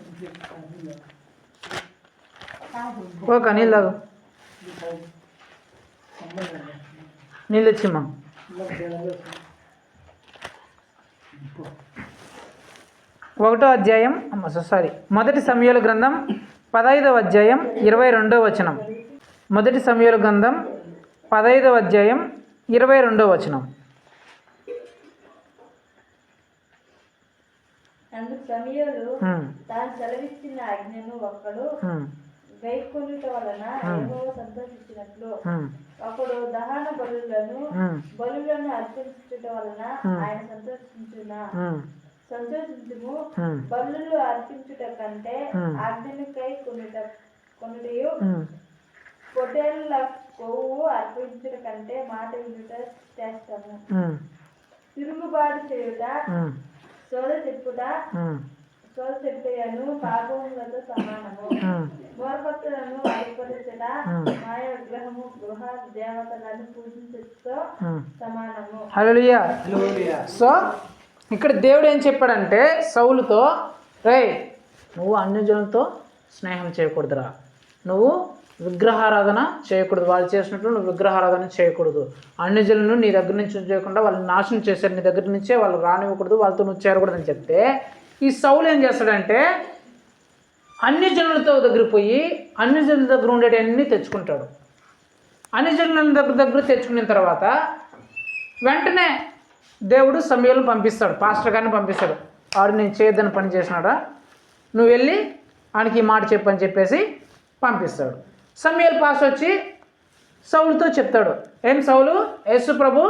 ఓ కనీళ్ళు తాగు, నీళ్ళు తెచ్చిమ్మా. 1వ అధ్యాయం 1 సమూయేలు గ్రంథం 15వ అధ్యాయం 22వ వచనం. 1 సమూయేలు గ్రంథం 15వ అధ్యాయం 22వ వచనం. అందుకు సమూయేలు తాను సెలవిచ్చిన ఆజ్ఞను ఒక్కడు గైకొనుట వలన యెహోవా సంతోషించినట్లు ఒకడు దహన బలులను అర్పించుట వలన ఆయన సంతోషించుము. బలులు అర్పించుట కంటే ఆజ్ఞను కొనుటయు పొట్టేళ్ల కొవ్వు అర్పించుట కంటే మాట వినుట శ్రేష్టము. తిరుగుబాటు చేయుట, సోద చెప్పుటను పాపములతో సమానము. మూర్ఖతలను ఏర్పరచుట మాయ విగ్రహము గృహ దేవతలను పూజించుటతో సమానము. హల్లెలూయా. సో ఇక్కడ దేవుడు ఏం చెప్పాడంటే సౌలుతో, నువ్వు అన్యజనులతో స్నేహం చేయకూడదురా, నువ్వు విగ్రహారాధన చేయకూడదు, వాళ్ళు చేసినట్లు నువ్వు విగ్రహారాధన చేయకూడదు, అన్యజనులను నీ దగ్గర నుంచి చేయకుండా వాళ్ళని నాశనం చేశారు, నీ దగ్గర నుంచే వాళ్ళు రానివ్వకూడదు, వాళ్ళతో నువ్వు చేరకూడదు అని చెప్తే, ఈ సౌలు ఏం చేస్తాడంటే అన్యజనులతో దగ్గర పోయి అన్యజనుల దగ్గర ఉండేటన్నీ తెచ్చుకుంటాడు. అన్యజనుల దగ్గర తెచ్చుకున్న తర్వాత వెంటనే దేవుడు సమూయేలును పంపిస్తాడు, పాస్టర్ గారిని పంపిస్తాడు. వాడు నేను చేయొద్దని పని చేసినాడా, నువ్వు వెళ్ళి ఆయనకి ఈ మాట చెప్పని చెప్పేసి పంపిస్తాడు. సమూయేలు పాస్టర్ వచ్చి సౌలుతో చెప్తాడు, ఏం సౌలు, యేసు ప్రభు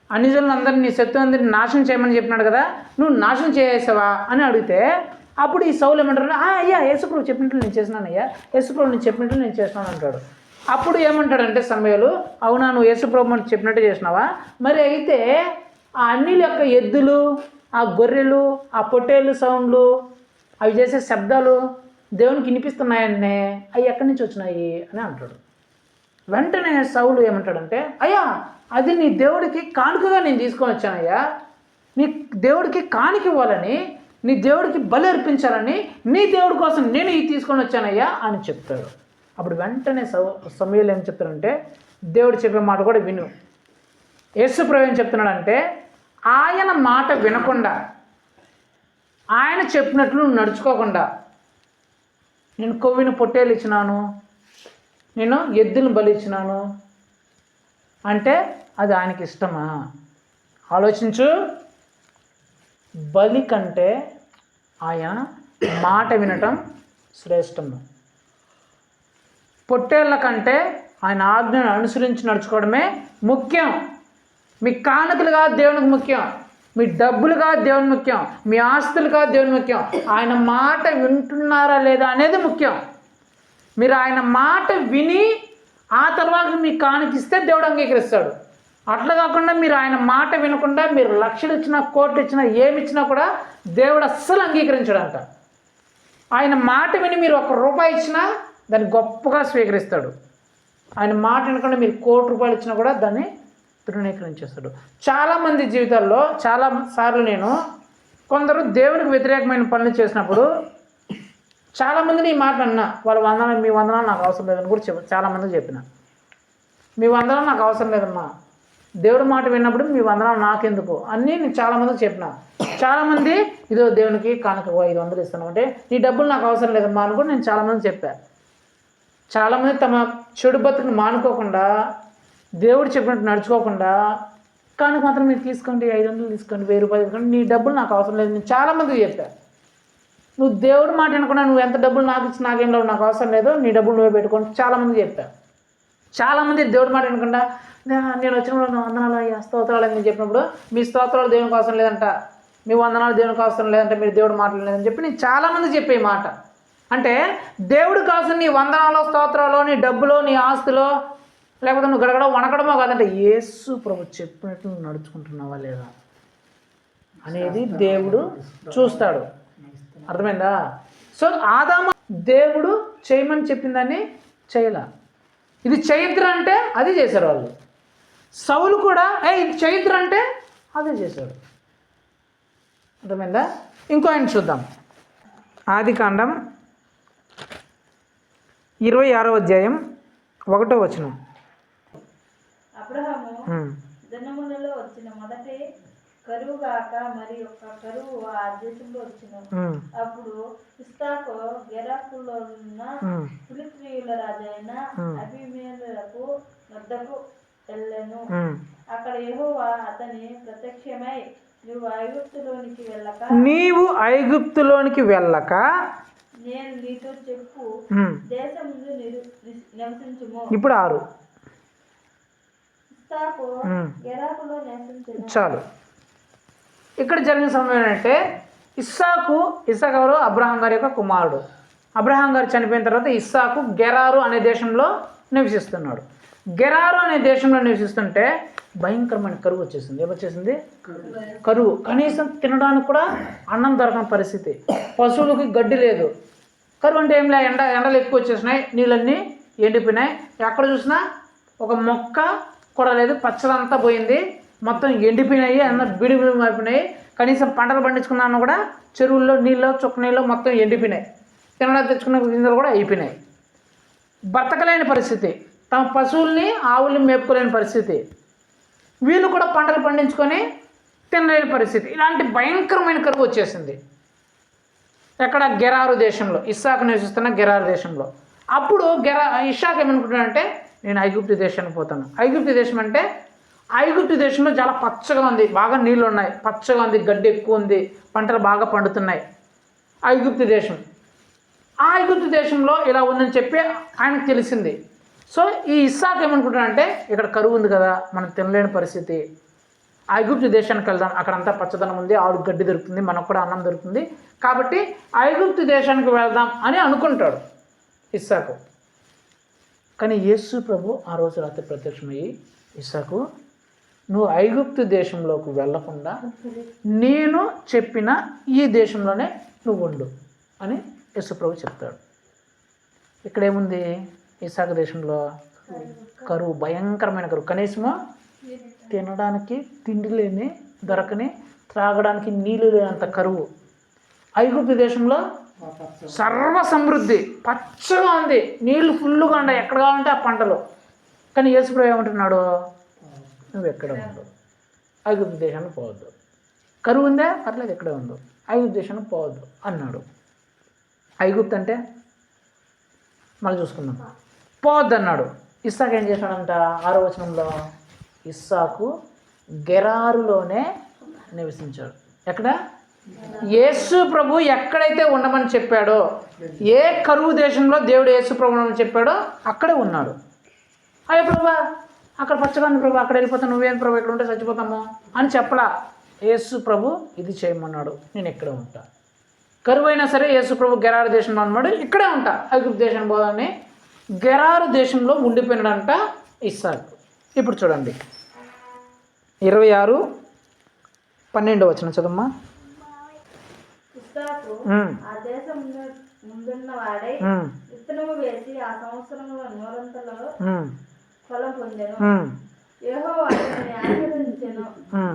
అన్యజనులందరినీ నీ శత్రువులందరినీ నాశనం చేయమని చెప్పినాడు కదా, నువ్వు నాశనం చేసావా అని అడిగితే, అప్పుడు ఈ సౌలు ఏమంటారు, అయ్యా యేసు ప్రభు చెప్పినట్లు నేను చేసినాను, అయ్యా యేసు ప్రభు నేను చెప్పినట్లు నేను చేసినాను అంటాడు. అప్పుడు ఏమంటాడంటే సమూయేలు, అవునా నువ్వు యేసు ప్రభు అని చెప్పినట్టు చేసినావా, మరి అయితే ఆ అన్యుల యొక్క ఎద్దులు, ఆ గొర్రెలు, ఆ పొట్టేళ్ళు సౌండ్లు, అవి చేసే శబ్దాలు దేవునికి వినిపిస్తున్నాయన్నే, అవి ఎక్కడి నుంచి వచ్చినాయి అని అంటాడు. వెంటనే సౌలు ఏమంటాడంటే, అయ్యా అది నీ దేవుడికి కానుకగా నేను తీసుకొని వచ్చానయ్యా, నీ దేవుడికి కానుక ఇవ్వాలని, నీ దేవుడికి బలి అర్పించాలని, నీ దేవుడి కోసం నేను ఇది తీసుకొని వచ్చానయ్యా అని చెప్తాడు. అప్పుడు వెంటనే సమూయేలు ఏం చెప్తాడంటే, దేవుడు చెప్పే మాట కూడా విను. యేసు ప్రభు ఏం చెప్తున్నాడంటే, ఆయన మాట వినకుండా, ఆయన చెప్పినట్లు నడుచుకోకుండా, నేను కొవ్విన పొట్టేలు ఇచ్చినాను, నేను ఎద్దులను బలి ఇచ్చినాను అంటే అది ఆయనకి ఇష్టమా? ఆలోచించు. బలి కంటే ఆయన మాట వినటం శ్రేష్టము. పొట్టేళ్ల కంటే ఆయన ఆజ్ఞను అనుసరించి నడుచుకోవడమే ముఖ్యం. మీ కానుకలు కాదు దేవునికి ముఖ్యం, మీ డబ్బులు కాదు దేవుని ముఖ్యం, మీ ఆస్తులు కాదు దేవుని ముఖ్యం, ఆయన మాట వింటున్నారా లేదా అనేది ముఖ్యం. మీరు ఆయన మాట విని ఆ తర్వాత మీకు కానుకిస్తే దేవుడు అంగీకరిస్తాడు. అట్లా కాకుండా మీరు ఆయన మాట వినకుండా మీరు లక్షలు ఇచ్చినా కోట్లు ఇచ్చినా ఏమి ఇచ్చినా కూడా దేవుడు అస్సలు అంగీకరించడంట. ఆయన మాట విని మీరు ₹1 ఇచ్చినా దాన్ని గొప్పగా స్వీకరిస్తాడు. ఆయన మాట వినకుండా మీరు ₹1,00,00,000 ఇచ్చినా కూడా దాన్ని తృణీకరించేస్తాడు. చాలామంది జీవితాల్లో చాలాసార్లు నేను కొందరు దేవునికి వ్యతిరేకమైన పనులు చేసినప్పుడు చాలామందిని ఈ మాట అన్నా, వాళ్ళ వందనాలు మీ వందనాలు నాకు అవసరం లేదని కూడా చాలామందికి చెప్పిన. మీ వందనాలు నాకు అవసరం లేదమ్మా, దేవుడి మాట విన్నప్పుడు మీ వందనాలు నాకెందుకు అన్నీ నేను చాలామందికి చెప్పిన. చాలామంది ఇదో దేవునికి కానుక 500 ఇస్తున్నాం అంటే నీ డబ్బులు నాకు అవసరం లేదమ్మా అనుకుని నేను చాలామంది చెప్పాను. చాలామంది తమ చెడు బతుకుని మానుకోకుండా దేవుడు చెప్పినట్టు నడుచుకోకుండా కానుక మాత్రం మీరు తీసుకోండి, 500 తీసుకోండి, 1000 రూపాయలు తీసుకోండి, నీ డబ్బులు నాకు అవసరం లేదు నేను చాలామందికి చెప్పాను. నువ్వు దేవుడు మాట అనుకున్నా నువ్వు ఎంత డబ్బులు నాకు ఇచ్చి నాకేం లేవు, నాకు అవసరం లేదు, నీ డబ్బులు నువ్వే పెట్టుకోండి చాలామంది చెప్పాను. చాలామంది దేవుడి మాట అనుకుండా నేను వచ్చినప్పుడు నా వందనాలు అయ్యా స్తోత్రాలు అని చెప్పినప్పుడు మీ స్తోత్రాలు దేవునికి అవసరం లేదంట, మీ వందనాలు దేవునికి అవసరం లేదంటే మీరు దేవుడు మాట్లాడలేదని చెప్పి నేను చాలామంది చెప్పే మాట. అంటే దేవుడికి అవసరం నీ వందనాలు స్తోత్రాలు, నీ డబ్బులో, నీ ఆస్తులో, లేకపోతే నువ్వు గడగడం వనకడమో కాదంటే యేసు ప్రభు చెప్పినట్లు నువ్వు నడుచుకుంటున్నావా లేదా అనేది దేవుడు చూస్తాడు. అర్థమైందా? సో ఆదాము దేవుడు చేయమని చెప్పిందని చేయలా, ఇది చైత్ర అంటే అది చేశారు వాళ్ళు. సౌలు కూడా ఇది చైత్ర అంటే అదే చేశాడు. అర్థమైందా? ఇంకో ఆయన చూద్దాం. ఆదికాండం 26వ అధ్యాయం 1వ వచనం. అబ్రహాము దినములలో వచ్చిన మొదటి కరువు కాక మరి యొక్క కరువు ఆ దేశంలో వచ్చిన అప్పుడు ఇస్సాకు గెరాకులో ఉన్న ఫిలిష్తీయుల రాజైన అబీమెలెకు వద్దకు వెళ్ళెను. అక్కడ యెహోవా అతని ప్రత్యక్షమై నీవు ఐగుప్తులోనికి వెళ్ళక నేను నీతో చెప్పు దేశములో నివసించుము. ఇప్పుడు 6 ఇస్సాకు గెరాకులో నివసించెను. చాలు. ఇక్కడ జరిగిన సమయం ఏంటంటే ఇస్సాకు ఎవరు? అబ్రహాం గారి యొక్క కుమారుడు. అబ్రహాం గారు చనిపోయిన తర్వాత ఇస్సాకు గెరారు అనే దేశంలో నివసిస్తున్నాడు. గెరారు అనే దేశంలో నివసిస్తుంటే భయంకరమైన కరువు వచ్చేసింది. ఏమొచ్చేసింది? కరువు. కనీసం తినడానికి కూడా అన్నం దొరకని పరిస్థితి, పశువులకి గడ్డి లేదు. కరువు అంటే ఏం లే, ఎండలు ఎక్కువ వచ్చేసినాయి, నీళ్ళన్నీ ఎండిపోయినాయి, ఎక్కడ చూసినా ఒక మొక్క కూడా లేదు, పచ్చదంతా పోయింది, మొత్తం ఎండిపోయినాయి, అన్న బిడి అయిపోయినాయి. కనీసం పంటలు పండించుకున్నాను కూడా చెరువుల్లో నీళ్ళు, చుక్క నీళ్ళు మొత్తం ఎండిపోయినాయి, తినడానికి తెచ్చుకున్న గింజలు కూడా అయిపోయినాయి. బతకలేని పరిస్థితి, తమ పశువుల్ని ఆవుల్ని మేపుకోలేని పరిస్థితి, వీళ్ళు కూడా పంటలు పండించుకొని తినలేని పరిస్థితి. ఇలాంటి భయంకరమైన కరువు వచ్చేసింది. ఎక్కడ? గెరారు దేశంలో, ఇస్సాకు నివసిస్తున్న గెరారు దేశంలో. అప్పుడు ఇస్సాకు ఏమనుకుంటాడంటే నేను ఐగుప్తు దేశానికి పోతాను. ఐగుప్తు దేశం అంటే ఐగుప్తు దేశంలో చాలా పచ్చగా ఉంది, బాగా నీళ్ళు ఉన్నాయి, పచ్చగా ఉంది, గడ్డి ఎక్కువ ఉంది, పంటలు బాగా పండుతున్నాయి. ఐగుప్తు దేశం. ఆ ఐగుప్తు దేశంలో ఇలా ఉందని చెప్పి ఆయనకు తెలిసింది. సో ఈ ఇస్సాకు ఏమనుకుంటాడంటే ఇక్కడ కరువు ఉంది కదా, మనం తినలేని పరిస్థితి, ఐగుప్తు దేశానికి వెళ్దాం, అక్కడంతా పచ్చదనం ఉంది, ఆవుకు గడ్డి దొరుకుతుంది, మనకు కూడా అన్నం దొరుకుతుంది, కాబట్టి ఐగుప్తు దేశానికి వెళ్దాం అని అనుకుంటాడు ఇస్సాకు. కానీ యేసు ప్రభు ఆ రోజు రాత్రి ప్రత్యక్షమయ్యి ఇస్సాకు నువ్వు ఐగుప్తు దేశంలోకి వెళ్ళకుండా నేను చెప్పిన ఈ దేశంలోనే నువ్వు ఉండు అని యేసు ప్రభు చెప్తాడు. ఇక్కడేముంది? ఇస్సాకు దేశంలో కరువు, భయంకరమైన కరువు, కనీసము తినడానికి తిండి లేని, దొరకని, త్రాగడానికి నీళ్ళు లేనంత కరువు. ఐగుప్తు దేశంలో సర్వ సమృద్ధి, పచ్చగా ఉంది, నీళ్లు ఫుల్గా ఉన్నాయి, ఎక్కడ కావాలంటే ఆ పంటలు. కానీ యేసుప్రభు ఏమంటున్నాడు? నువ్వు ఎక్కడ ఉండు, ఐగుప్తు దేశానికి పోవద్దు. కరువు ఉందా? పర్లేదు, ఎక్కడే ఉండు, ఐగుప్తు దేశానికి పోవద్దు అన్నాడు. ఐగుప్తు అంటే మళ్ళీ చూసుకుందాం, పోవద్దు అన్నాడు. ఇస్సాకు ఏం చేశాడంట? 6వ వచనంలో ఇస్సాకు గెరారులోనే నివసించాడు. ఎక్కడ? యేసు ప్రభు ఎక్కడైతే ఉండమని చెప్పాడో, ఏ కరువు దేశంలో దేవుడు యేసు ప్రభు ఉండమని చెప్పాడో అక్కడే ఉన్నాడు. అయ్యో ప్రభా అక్కడ పచ్చగా ఉంది ప్రభు, అక్కడ వెళ్ళిపోతాను, నువ్వేం ప్రభు ఇక్కడ ఉంటే చచ్చిపోతాము అని చెప్పలా. యేసు ప్రభు ఇది చేయమన్నాడు, నేను ఇక్కడే ఉంటా. కరువు అయినా సరే యేసు ప్రభు గెరారు దేశంలో ఉన్నాడు, ఇక్కడే ఉంటా, ఐగుప్తు దేశం పోదాన్ని గెరారు దేశంలో ఉండిపోయినాడంట ఇస్సాకు. ఇప్పుడు చూడండి 26:12 వచనం చదమ్మా. ఇస్సాకు ఆ దేశం ముందున్న వాడై విత్తనము వేసి ఆ సంవత్సరంలో 100 ఫలం పొందెను. యెహోవా అతనిని ఆశీర్వదించెను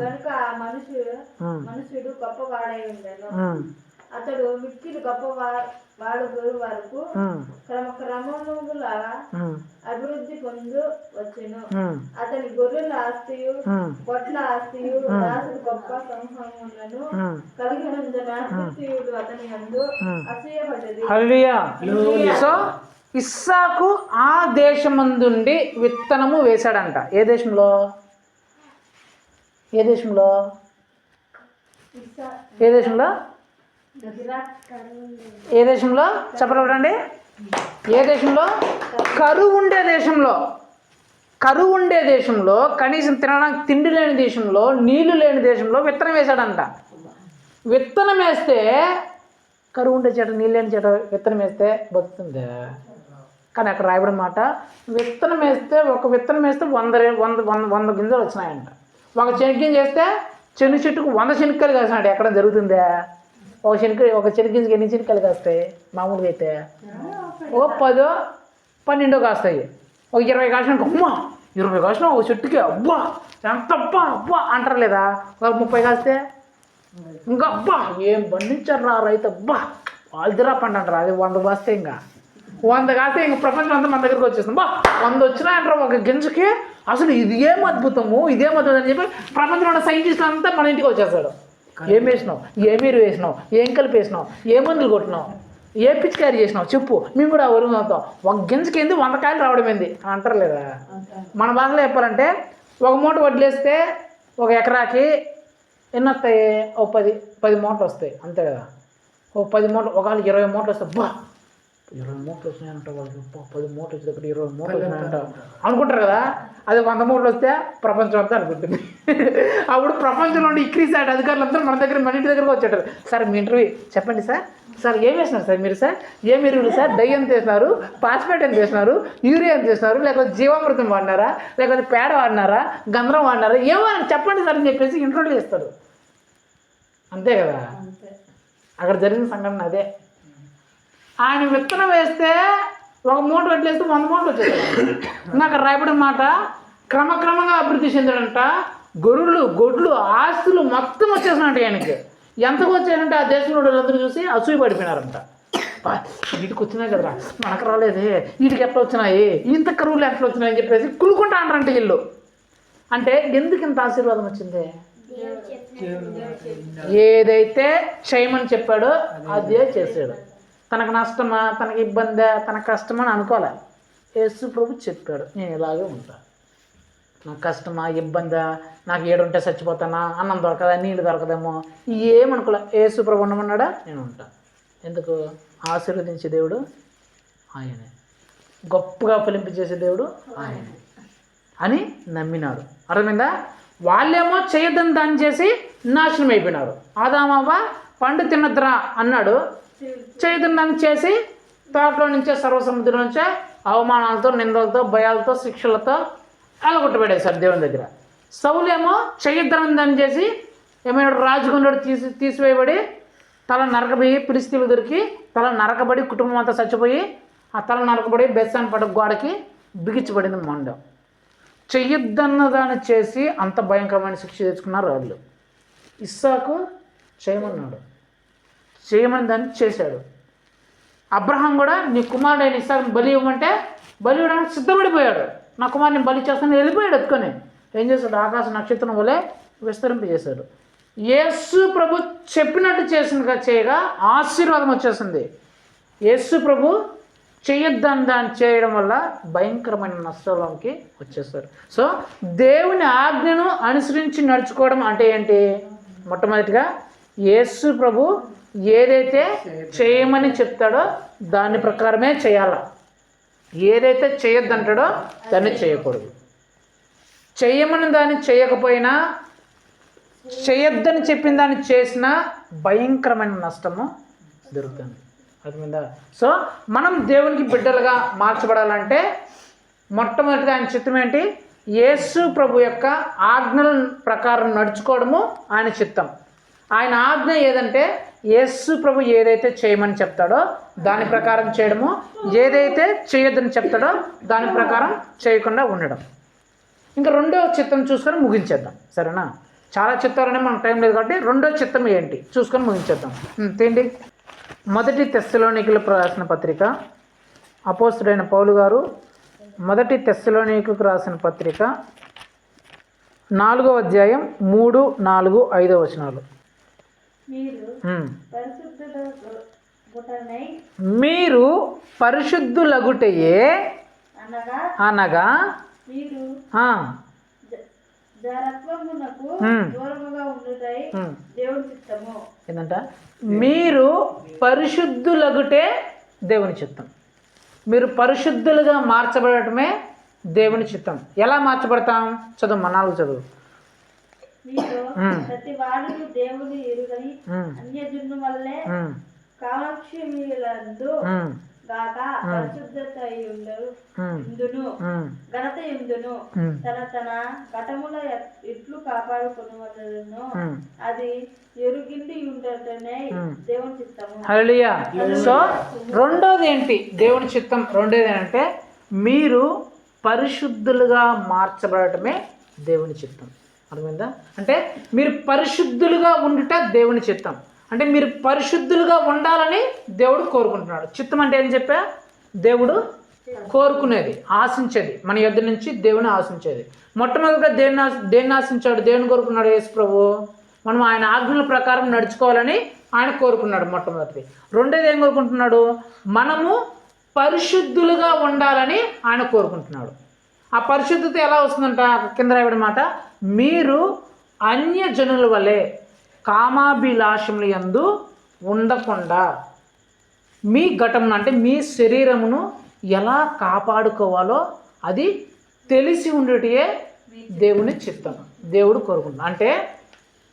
గనుక ఆ మనుషుడు గొప్పవాడై ఉండెను. అతడు మిక్కిలి గొప్ప వాడు వరకు క్రమముగా అభివృద్ధి పొందు వచ్చెను. అతని గొర్రెల ఆస్తియు పొట్ల ఆస్తియు రాజు గొప్ప సమూహములను కలిగినందున ఫిలిష్తీయులు అతని యందు అసూయపడ్డది. సో ఇస్సాకు ఆ దేశమందుండి విత్తనము వేశాడంట. ఏ దేశంలో? ఏ దేశంలో? ఏ దేశంలో? ఏ దేశంలో చెప్పండి? ఏ దేశంలో? కరువు ఉండే దేశంలో. కరువు ఉండే దేశంలో, కనీసం తినడానికి తిండి లేని దేశంలో, నీళ్లు లేని దేశంలో విత్తనం వేశాడంట. విత్తనం వేస్తే కరువు ఉండే చెట్టు, నీళ్ళు లేని చెట్టు విత్తనం వేస్తే బతుకుతుంది. కానీ అక్కడ రాయబడిన మాట, విత్తనం వేస్తే ఒక విత్తనం వేస్తే 100 గింజలు వచ్చినాయంట. ఒక చెనిగ్గింజ వేస్తే చెను చెట్టుకు 100 చెనిక్కాయలు కాసినట్టు ఎక్కడ జరుగుతుందా? ఒక చెనిగ్గింజకి ఎన్ని చెనిక్కాయలు కాస్తాయి మామూలుగా అయితే? ఓ 10 12 కాస్తాయి. ఒక 20 కాసిన అమ్మా 20 కాసిన ఒక చెట్టుకి అబ్బా ఎంత అబ్బా అంటారు లేదా? ఒక 30 కాస్తే ఇంకా అబ్బా ఏం పండించారు రా రైతు, అబ్బా వాళ్ళదిరా పంట అంటారు. అది 100 కాస్తే ఇంకా 100 కాస్తే ఇంక ప్రపంచం అంతా మన దగ్గరికి వచ్చేస్తుంది. బా 100 వచ్చినాయంటారు ఒక గింజకి. అసలు ఇది ఏం అద్భుతము, ఇదేం అద్భుతం అని చెప్పి ప్రపంచంలో ఉన్న సైంటిస్టులు అంతా మన ఇంటికి వచ్చేస్తాడు. ఏం వేసినావు, ఏ మీరు వేసినావు, ఏం కలిపి వేసినావు, ఏ మందులు కొట్టినావు, ఏ పిచ్చికారీ చేసినావు చెప్పు, మేము కూడా వరుగు అవుతాం. ఒక గింజకి ఏంది 100 కాయలు రావడం ఏంది అంటారు లేదా? మన భాషలో చెప్పాలంటే ఒక మూట వడ్లేస్తే ఒక ఎకరాకి ఎన్ని వస్తాయి? ఓ 10 మూటలు వస్తాయి అంతే కదా. ఓ 10 మూటలు, ఒకవేళ 20 మూటలు వస్తాయి. బా 20 మూటలు వచ్చినాయంట వాళ్ళకి, 10 మూటలు వచ్చి దగ్గర 20 మూటలు వచ్చినాయంట అనుకుంటారు కదా. అది 100 మూటలు వస్తే ప్రపంచం అంతా అనుకుంటుంది. అప్పుడు ప్రపంచంలో ఇక్రీసాడు అధికారులంతా మన ఇంటి దగ్గరకు వచ్చేటారు. సార్ మీ ఇంటర్వ్యూ చెప్పండి సార్ ఏం వేసినారు సార్ మీరు? సార్ ఏం ఎరువులు సార్? డై ఎంత వేసినారు, పాస్పేట్ ఎంత వేసినారు, యూరియా ఎంత వేసినారు, లేకపోతే జీవామృతం వాడినారా, లేకపోతే పేడ వాడినారా, గంధం వాడినారా, ఏమని చెప్పండి సార్ అని చెప్పేసి ఇంటర్వ్యూ చేస్తారు. అంతే కదా. అక్కడ జరిగిన సంఘటన అదే. ఆయన విత్తనం వేస్తే ఒక మూట వడ్లేస్తే 100 మూటలు వచ్చేసాయి. నాకు రాయబడిన మాట, క్రమక్రమంగా అభివృద్ధి చెందాడంట. గొడ్లు ఆస్తులు మొత్తం వచ్చేసినట్ట ఆయనకి. ఎంతకు వచ్చాయంటే ఆ దేశంలో వాళ్ళందరూ చూసి అసూయ పడిపోయినారంట. వీటికి వచ్చినాయి కదరా మనకు రాలేదే, వీటికి ఎట్లా వచ్చినాయి, ఇంత కరువులు ఎట్లా వచ్చినాయి అని చెప్పేసి కులుకుంటా అంటారంట వీళ్ళు. అంటే ఎందుకు ఇంత ఆశీర్వాదం వచ్చింది? ఏదైతే చేయమని చెప్పాడో అదే చేసాడు. తనకు నష్టమా, తనకి ఇబ్బందా, తనకు కష్టమా అని అనుకోలే. యేసు ప్రభు చెప్పాడు నేను ఇలాగే ఉంటాను. నాకు కష్టమా, ఇబ్బందా, నాకు ఏడుంటే చచ్చిపోతానా, అన్నం దొరకదా, నీళ్ళు దొరకదేమో, ఏమనుకోలే. యేసు ప్రభు ఉండమన్నాడా, నేను ఉంటాను. ఎందుకు? ఆశీర్వదించే దేవుడు ఆయనే, గొప్పగా ఫలింపజేసే దేవుడు ఆయనే అని నమ్మినాడు. అర్థమైందా? వాళ్ళేమో చేయొద్దని దాన్ని చేసి నాశనం అయిపోయినారు. ఆదామవ్వ పండు తినద్దురా అన్నాడు, చేయొద్దని చేసి తోటలో నుంచే సర్వసముద్రం నుంచే అవమానాలతో, నిందలతో, భయాలతో, శిక్షలతో అలగొట్టబడేశారు దేవుని దగ్గర. సౌలేమో చేయొద్దని దాన్ని చేసి ఏమైనా రాజుగుండడు తీసివేయబడి తల నరకబడి, ఫిలిష్తీయులు దొరికి తల నరకబడి, కుటుంబం అంతా చచ్చిపోయి ఆ తల నరకబడి బెత్సాన్ పడ గోడకి బిగించబడింది మొండం. చెయ్యొద్దన్న దాన్ని చేసి అంత భయంకరమైన శిక్ష తెచ్చుకున్నారు వాళ్ళు. ఇస్సాకు చేయమన్నాడు, చేయమని దాన్ని చేశాడు. అబ్రహాం కూడా నీ కుమారుడైన ఇస్సాకుని బలి ఇవ్వమంటే బలి ఇవ్వడానికి సిద్ధపడిపోయాడు. నా కుమారుని బలి చేస్తాను వెళ్ళిపోయాడు ఎత్తుకొని. ఏం చేశాడు? ఆకాశ నక్షత్రం వలె విస్తరింపజేశాడు. యేసు ప్రభు చెప్పినట్టు చేయగా ఆశీర్వాదం వచ్చేసింది. యేసు ప్రభు చేయొద్దని దాన్ని చేయడం వల్ల భయంకరమైన నష్టంలోకి వచ్చేస్తారు. సో దేవుని ఆజ్ఞను అనుసరించి నడుచుకోవడం అంటే ఏంటి? మొట్టమొదటిగా యేసు ప్రభు ఏదైతే చేయమని చెప్తాడో దాని ప్రకారమే చేయాల. ఏదైతే చేయొద్దంటాడో దాన్ని చేయకూడదు. చేయమని దాన్ని చేయకపోయినా, చేయొద్దని చెప్పిన దాన్ని చేసినా భయంకరమైన నష్టము దొరుకుతుంది. అర్థమైందా? సో మనం దేవునికి బిడ్డలుగా మార్చబడాలంటే మొట్టమొదటిగా ఆయన చిత్తం ఏంటి? యేసు ప్రభు యొక్క ఆజ్ఞల ప్రకారం నడుచుకోవడము ఆయన చిత్తం. ఆయన ఆజ్ఞ ఏదంటే యేసు ప్రభు ఏదైతే చేయమని చెప్తాడో దాని ప్రకారం చేయడము, ఏదైతే చేయొద్దని చెప్తాడో దాని ప్రకారం చేయకుండా ఉండడం. ఇంకా రెండవ చిత్తం చూసుకొని ముగించేద్దాం, సరేనా? చాలా చిత్తాలనే మనకు టైం లేదు కాబట్టి రెండో చిత్తం ఏంటి చూసుకొని ముగించేద్దాం. తేండి. మొదటి తెస్సలోనికీయులకు రాసిన పత్రిక, అపోస్తుడైన పౌలు గారు మొదటి తెస్సలోనికీయులకు రాసిన పత్రిక 4వ అధ్యాయం 3, 4, 5 వచనాలు. మీరు పరిశుద్ధులగుటయే అనగా ఏంటంట? మీరు పరిశుద్ధులగుటే దేవుని చిత్తం. మీరు పరిశుద్ధులుగా మార్చబడటమే దేవుని చిత్తం. ఎలా మార్చబడతాం? చదువు, మనాలు చదువు. ప్రతి వాడు దేవుని ఎరుగని అన్యజనుల వల్లే కాలక్షేములందు గాక పరిశుద్ధత ఇందును ఘనత ఇందును తన ఘటముల ఎట్లు కాపాడుకున్నను అది ఎరుగిండి ఉంటేనే దేవుని చిత్తము. హల్లెలూయా. సో రెండోది ఏంటి దేవుని చిత్తం? రెండోది ఏంటంటే మీరు పరిశుద్ధులుగా మార్చబడటమే దేవుని చిత్తం. అర్థమైందా? అంటే మీరు పరిశుద్ధులుగా ఉండుట దేవుని చిత్తం. అంటే మీరు పరిశుద్ధులుగా ఉండాలని దేవుడు కోరుకుంటున్నాడు. చిత్తం అంటే ఏం చెప్పా? దేవుడు కోరుకునేది, ఆశించేది, మన యొద్ద నుంచి దేవుని ఆశించేది. మొట్టమొదటిగా దేన్ని ఆశించాడు? దేవుని కోరుకున్నాడు యేసు ప్రభు. మనం ఆయన ఆజ్ఞల ప్రకారం నడుచుకోవాలని ఆయన కోరుకున్నాడు మొట్టమొదటి. రెండోది ఏం కోరుకుంటున్నాడు? మనము పరిశుద్ధులుగా ఉండాలని ఆయన కోరుకుంటున్నాడు. ఆ పరిశుద్ధత ఎలా వస్తుందంట? కింద రాయబడిన మాట, మీరు అన్యజనుల వలె కామాభిలాషముల యందు ఉండకుండా మీ ఘటమును అంటే మీ శరీరమును ఎలా కాపాడుకోవాలో అది తెలిసి ఉండేటియే దేవుని చిత్తం. దేవుడు కోరుకుంటున్నాడు. అంటే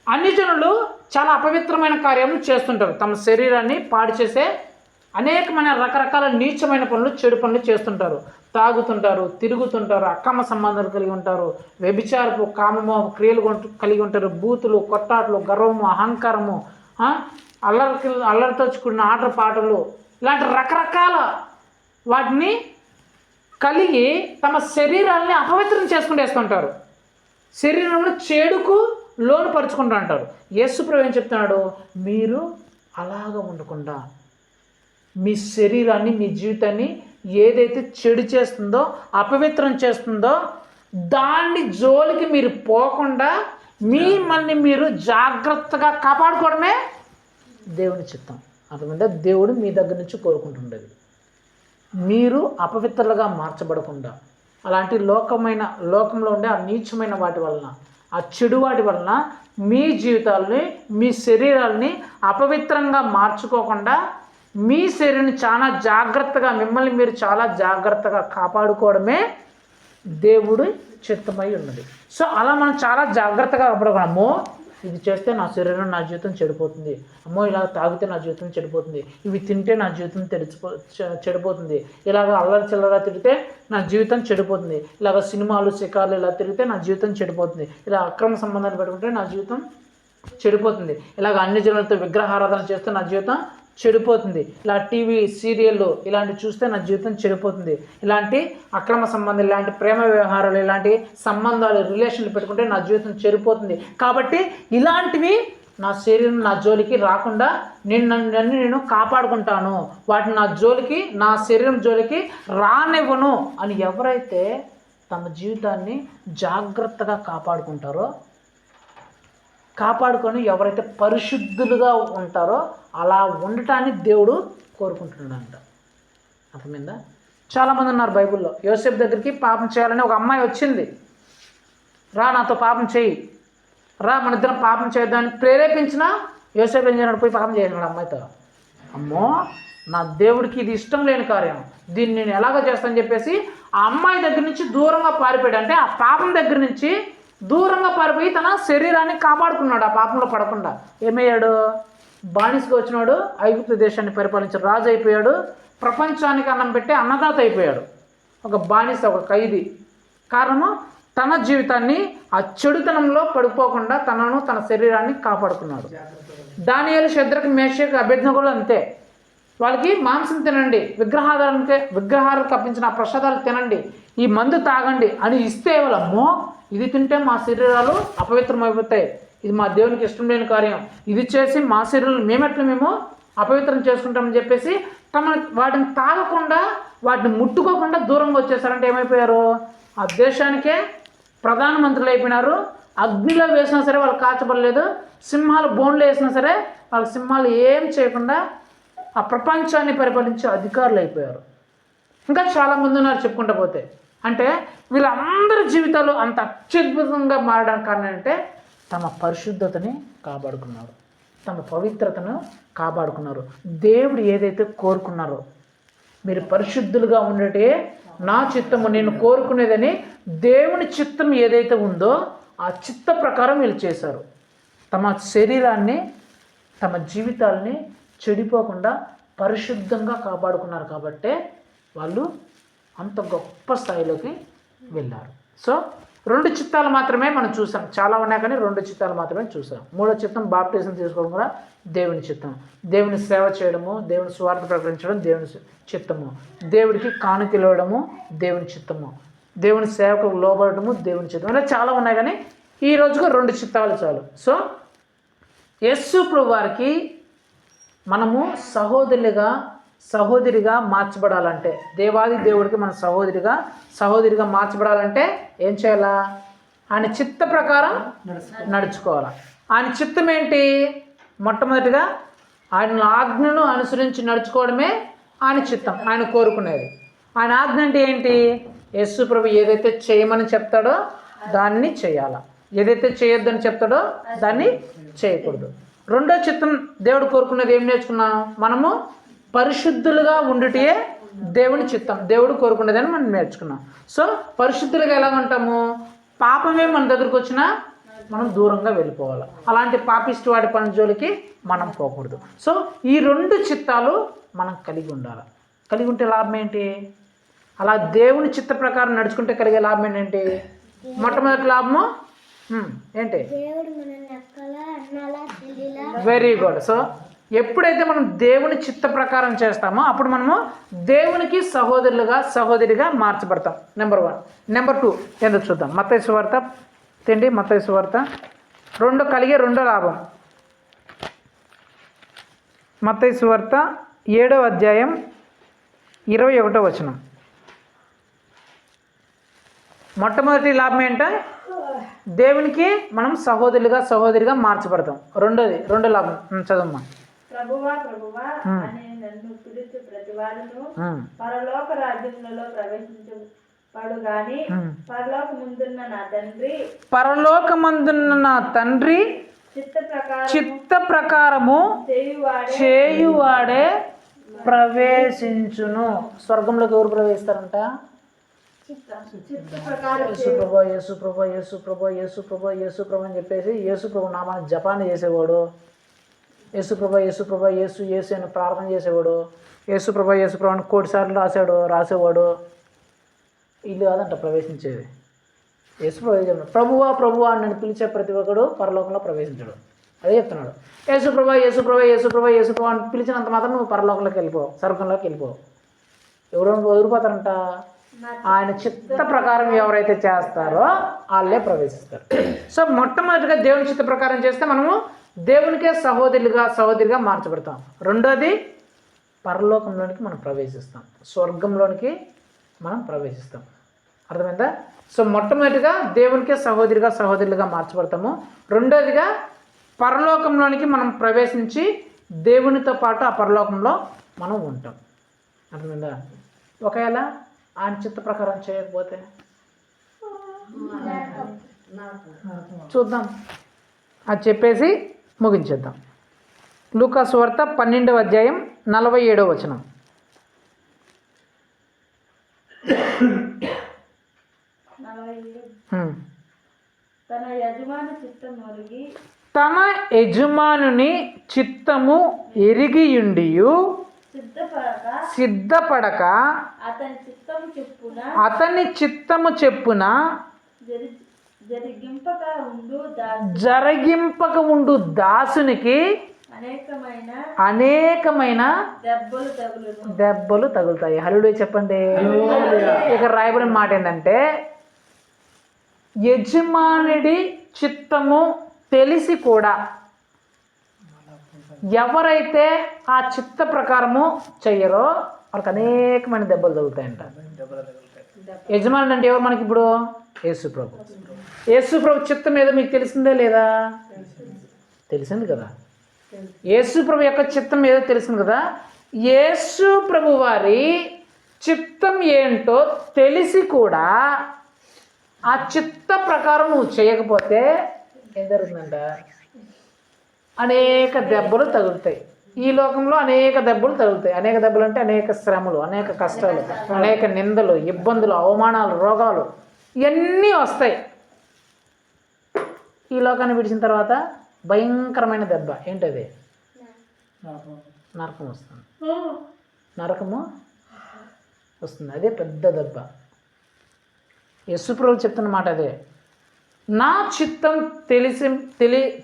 అన్యజనులు చాలా అపవిత్రమైన కార్యములు చేస్తుంటారు. తమ శరీరాన్ని పాడు చేసే అనేకమైన రకరకాల నీచమైన పనులు, చెడు పనులు చేస్తుంటారు. తాగుతుంటారు, తిరుగుతుంటారు, అక్రమ సంబంధాలు కలిగి ఉంటారు, వ్యభిచారపు కామము క్రియలు కలిగి ఉంటారు, బూతులు, కొట్టాట్లు, గర్వము, అహంకారము, అల్లరితో కూడిన ఆట పాటలు, ఇలాంటి రకరకాల వాటిని కలిగి తమ శరీరాన్ని అపవిత్రం చేసుకుంటేస్తుంటారు. శరీరంలో చెడుకు లోను పరుచుకుంటూ అంటారు. యేసు ప్రభు ఏం చెప్తున్నాడు? మీరు అలాగ ఉండకుండా మీ శరీరాన్ని, మీ జీవితాన్ని ఏదైతే చెడు చేస్తుందో, అపవిత్రం చేస్తుందో దాన్ని జోలికి మీరు పోకుండా మిమ్మల్ని మీరు జాగ్రత్తగా కాపాడుకోవడమే దేవుని చిత్తం. అర్థమైందా? దేవుడు మీ దగ్గర నుంచి కోరుకుంటుండేది మీరు అపవిత్రులుగా మార్చబడకుండా, అలాంటి లోకంలో ఉండే ఆ నీచమైన వాటి వలన, ఆ చెడు వాటి వలన మీ జీవితాలని, మీ శరీరాలని అపవిత్రంగా మార్చుకోకుండా మీ శరీరాన్ని చాలా జాగ్రత్తగా, మిమ్మల్ని మీరు చాలా జాగ్రత్తగా కాపాడుకోవడమే దేవుడు చిత్తమై ఉన్నది. సో అలా మనం చాలా జాగ్రత్తగా కాపాడుకోవడము. ఇది చేస్తే నా శరీరం, నా జీవితం చెడిపోతుంది, అమ్మో ఇలా తాగితే నా జీవితం చెడిపోతుంది, ఇవి తింటే నా జీవితం చెడిపోతుంది, ఇలాగ అల్లరి చిల్లర తిరిగితే నా జీవితం చెడిపోతుంది, ఇలాగ సినిమాలు, శిఖార్లు ఇలా తిరిగితే నా జీవితం చెడిపోతుంది, ఇలా అక్రమ సంబంధాలు పెట్టుకుంటే నా జీవితం చెడిపోతుంది, ఇలాగ అన్ని జనులతో విగ్రహారాధన చేస్తే నా జీవితం చెడిపోతుంది, ఇలా టీవీ సీరియళ్ళు ఇలాంటివి చూస్తే నా జీవితం చెడిపోతుంది, ఇలాంటి అక్రమ సంబంధాలు, ఇలాంటి ప్రేమ వ్యవహారాలు, ఇలాంటి సంబంధాలు, రిలేషన్లు పెట్టుకుంటే నా జీవితం చెడిపోతుంది. కాబట్టి ఇలాంటివి నా శరీరం, నా జోలికి రాకుండా నేను కాపాడుకుంటాను, వాటిని నా జోలికి, నా శరీరం జోలికి రానివ్వను అని ఎవరైతే తమ జీవితాన్ని జాగ్రత్తగా కాపాడుకొని ఎవరైతే పరిశుద్ధులుగా ఉంటారో అలా ఉండటాన్ని దేవుడు కోరుకుంటున్నాడంట. అర్థమైందా? చాలామంది ఉన్నారు బైబిల్లో. యోసేపు దగ్గరికి పాపం చేయాలని ఒక అమ్మాయి వచ్చింది. రా నాతో పాపం చేయి, రా మన ఇద్దరం పాపం చేద్దామని ప్రేరేపించినా యోసేపు ఏం చేయనాడు? పోయి పాపం చేసినాడు అమ్మాయితో. అమ్మో, నా దేవుడికి ఇది ఇష్టం లేని కార్యం, దీన్ని నేను ఎలాగో చేస్తానని చెప్పేసి ఆ అమ్మాయి దగ్గర నుంచి దూరంగా పారిపోయాడు. అంటే ఆ పాపం దగ్గర నుంచి దూరంగా పారిపోయి తన శరీరాన్ని కాపాడుకున్నాడు. ఆ పాపంలో పడకుండా ఏమయ్యాడు? బానిసగా వచ్చినాడు, ఐగుప్తు దేశాన్ని పరిపాలించిన రాజు అయిపోయాడు, ప్రపంచానికి అన్నం పెట్టే అన్నదాత అయిపోయాడు. ఒక బానిస, ఒక ఖైదీ. కారణము తన జీవితాన్ని ఆ చెడుతనంలో పడిపోకుండా తనను, తన శరీరాన్ని కాపాడుకున్నాడు. దానియేలు, షద్రకు, మేషకు, అబేద్నెగోలు అంతే. వాళ్ళకి మాంసం తినండి, విగ్రహాలకు అర్పించిన ఆ ప్రసాదాలు తినండి, ఈ మందు తాగండి అని ఇస్తే వాళ్ళమ్మో ఇది తింటే మా శరీరాలు అపవిత్రమైపోతాయి, ఇది మా దేవునికి ఇష్టం లేని కార్యం, ఇది చేసి మా శరీరాలు మేము అపవిత్రం చేసుకుంటామని చెప్పేసి వాటిని తాగకుండా వాటిని ముట్టుకోకుండా దూరంగా వచ్చేసారంటే ఏమైపోయారు? ఆ దేశానికే ప్రధానమంత్రులు అయిపోయినారు. అగ్నిలో వేసినా సరే వాళ్ళు కాల్చబడలేదు, సింహాలు బోన్లు వేసినా సరే వాళ్ళ సింహాలు ఏం చేయకుండా ఆ ప్రపంచాన్ని పరిపాలించే అధికారులు అయిపోయారు. ఇంకా చాలామంది ఉన్నారు చెప్పుకుంటూ పోతే. అంటే వీళ్ళందరి జీవితాలు అంత అత్యద్భుతంగా మారడానికి కారణం అంటే తమ పరిశుద్ధతని కాపాడుకున్నారు, తమ పవిత్రతను కాపాడుకున్నారు. దేవుడు ఏదైతే కోరుకున్నారో, మీరు పరిశుద్ధులుగా ఉండటే నా చిత్తము నేను కోరుకునేదని దేవుని చిత్తం ఏదైతే ఉందో ఆ చిత్త ప్రకారం వీళ్ళు చేశారు. తమ శరీరాన్ని తమ జీవితాలని చెడిపోకుండా పరిశుద్ధంగా కాపాడుకున్నారు కాబట్టే వాళ్ళు అంత గొప్ప స్థాయిలోకి వెళ్ళారు. సో 2 చిత్తాలు మాత్రమే మనం చూసాం, చాలా ఉన్నాయి కానీ 2 చిత్తాలు మాత్రమే చూసాం. 3వ చిత్తం బాప్టిజం తీసుకోవడం కూడా దేవుని చిత్తం, దేవుని సేవ చేయడము, దేవుని స్వార్థ ప్రకటించడం దేవుని చిత్తము, దేవుడికి కానుకలు ఇవ్వడము దేవుని చిత్తము, దేవుని సేవకు లోబడటము దేవుని చిత్తం. ఇలా చాలా ఉన్నాయి కానీ ఈ రోజుకు 2 చిత్తాలు చాలు. సో యేసు ప్రభు వారికి మనము సహోదరిగా మార్చబడాలంటే, దేవాది దేవుడికి మన సహోదరిగా మార్చబడాలంటే ఏం చేయాలా? ఆయన చిత్త ప్రకారం నడుచుకోవాలి. ఆయన చిత్తం ఏంటి? మొట్టమొదటిగా ఆయన ఆజ్ఞను అనుసరించి నడుచుకోవడమే ఆయన చిత్తం, ఆయన కోరుకునేది. ఆయన ఆజ్ఞ అంటే ఏంటి? యేసు ప్రభు ఏదైతే చేయమని చెప్తాడో దాన్ని చేయాలా, ఏదైతే చేయొద్దని చెప్తాడో దాన్ని చేయకూడదు. 2వ చిత్తం దేవుడు కోరుకునేది ఏం నేర్చుకున్నాం? మనము పరిశుద్ధులుగా ఉండుటే దేవుని చిత్తం, దేవుడు కోరుకునేదని మనం నేర్చుకున్నాం. సో పరిశుద్ధులుగా ఎలా ఉంటాము? పాపమే మన దగ్గరకు వచ్చినా మనం దూరంగా వెళ్ళిపోవాలి, అలాంటి పాపిష్టి వాడి పని జోలికి మనం పోకూడదు. సో ఈ 2 చిత్తాలు మనం కలిగి ఉండాలి. కలిగి ఉంటే లాభం ఏంటి? అలా దేవుని చిత్త ప్రకారం నడుచుకుంటే కలిగే లాభం ఏంటి? మొట్టమొదటి లాభము ఏంటి? Very good. సో ఎప్పుడైతే మనం దేవుని చిత్త ప్రకారం చేస్తామో అప్పుడు మనము దేవునికి సహోదరిగా మార్చబడతాం. నెంబర్ 1. నెంబర్ 2 ఎందుకు చూద్దాం. మత్తయి సువార్త 2 కలిగే 2వ లాభం. మత్తయి సువార్త 7వ అధ్యాయం 21వ వచనం. మొట్టమొదటి లాభం ఏంటంటే దేవునికి మనం సహోదరిగా మార్చబడతాం. రెండో లాభం చదవమ్మా. ప్రభువా అని నన్ను పిలుచు ప్రతి వాడును పరలోక రాజ్యములలో ప్రవేశించబడు గాని పరలోకమందున్న నా తండ్రి చిత్త ప్రకారము చేయువాడే ప్రవేశించును. స్వర్గంలోకి ఎవరు ప్రవేశిస్తారంట? యేసు ప్రభు అని చెప్పేసి యేసు ప్రభు నామాన్ని జపాన్ని చేసేవాడు, యేసు అని ప్రార్థన చేసేవాడు, యేసు ప్రభు అని 1 కోటి సార్లు రాసేవాడు. ఇల్లు కాదంట ప్రవేశించేది. యేసు ప్రభువా అని నన్ను పిలిచే ప్రతి ఒక్కడు పరలోకంలో ప్రవేశించాడు. అదే చెప్తున్నాడు. యేసు ప్రభు అని పిలిచినంత మాత్రం నువ్వు పరలోకంలోకి వెళ్ళిపోవు, స్వర్గంలోకి వెళ్ళిపోవు. ఎవరు పోతారంట? ఆయన చిత్త ప్రకారం ఎవరైతే చేస్తారో వాళ్ళే ప్రవేశిస్తారు. సో మొట్టమొదటిగా దేవుని చిత్త ప్రకారం చేస్తే మనము దేవునికే సహోదరిగా మార్చబడతాం. 2వది పరలోకంలోనికి మనం ప్రవేశిస్తాం, స్వర్గంలోనికి మనం ప్రవేశిస్తాం. అర్థమైందా? సో మొట్టమొదటిగా దేవునికే సహోదరిగా మార్చబడతాము. 2వదిగా పరలోకంలోనికి మనం ప్రవేశించి దేవునితో పాటు ఆ పరలోకంలో మనం ఉంటాం. అర్థమైందా? ఒకవేళ ఆయన చిత్త ప్రకారం చేయకపోతే చూద్దాం, అది చెప్పేసి ముగించేద్దాం. లూకా సువార్త 12వ అధ్యాయం 47వ వచనం. తన యజమానుని చిత్తము ఎరిగియుండియు సిద్ధపడక అతని చిత్తము చెప్పున జరిగింపక ఉండు దాసునికి అనేకమైన దెబ్బలు తగులుతాయి. హల్లెలూయా చెప్పండి. ఇక రాయబడిన మాట ఏంటంటే, యజమానుడి చిత్తము తెలిసి కూడా ఎవరైతే ఆ చిత్త ప్రకారము చెయ్యరో వాళ్ళకి అనేకమైన దెబ్బలు తగులుతాయంట. యజమానుడు అంటే ఎవరు మనకి ఇప్పుడు? యేసు ప్రభు. యేసు ప్రభు చిత్తం ఏదో మీకు తెలిసిందే లేదా? తెలిసింది కదా. యేసు ప్రభు యొక్క చిత్తం ఏదో తెలిసింది కదా. యేసు ప్రభు వారి చిత్తం ఏంటో తెలిసి కూడా ఆ చిత్త ప్రకారం నువ్వు చేయకపోతే ఏం జరుగుతుందంట? అనేక దెబ్బలు తగులుతాయి. ఈ లోకంలో అనేక దెబ్బలు తగులుతాయి. అనేక దెబ్బలు అంటే అనేక శ్రమలు, అనేక కష్టాలు, అనేక నిందలు, ఇబ్బందులు, అవమానాలు, రోగాలు ఇవన్నీ వస్తాయి. ఈ లోకాన్ని విడిచిన తర్వాత భయంకరమైన దెబ్బ ఏంటది? నరకం వస్తుంది. నరకము వస్తుంది. అదే పెద్ద దెబ్బ. యేసుప్రభువు చెప్తున్న మాట అదే. నా చిత్తం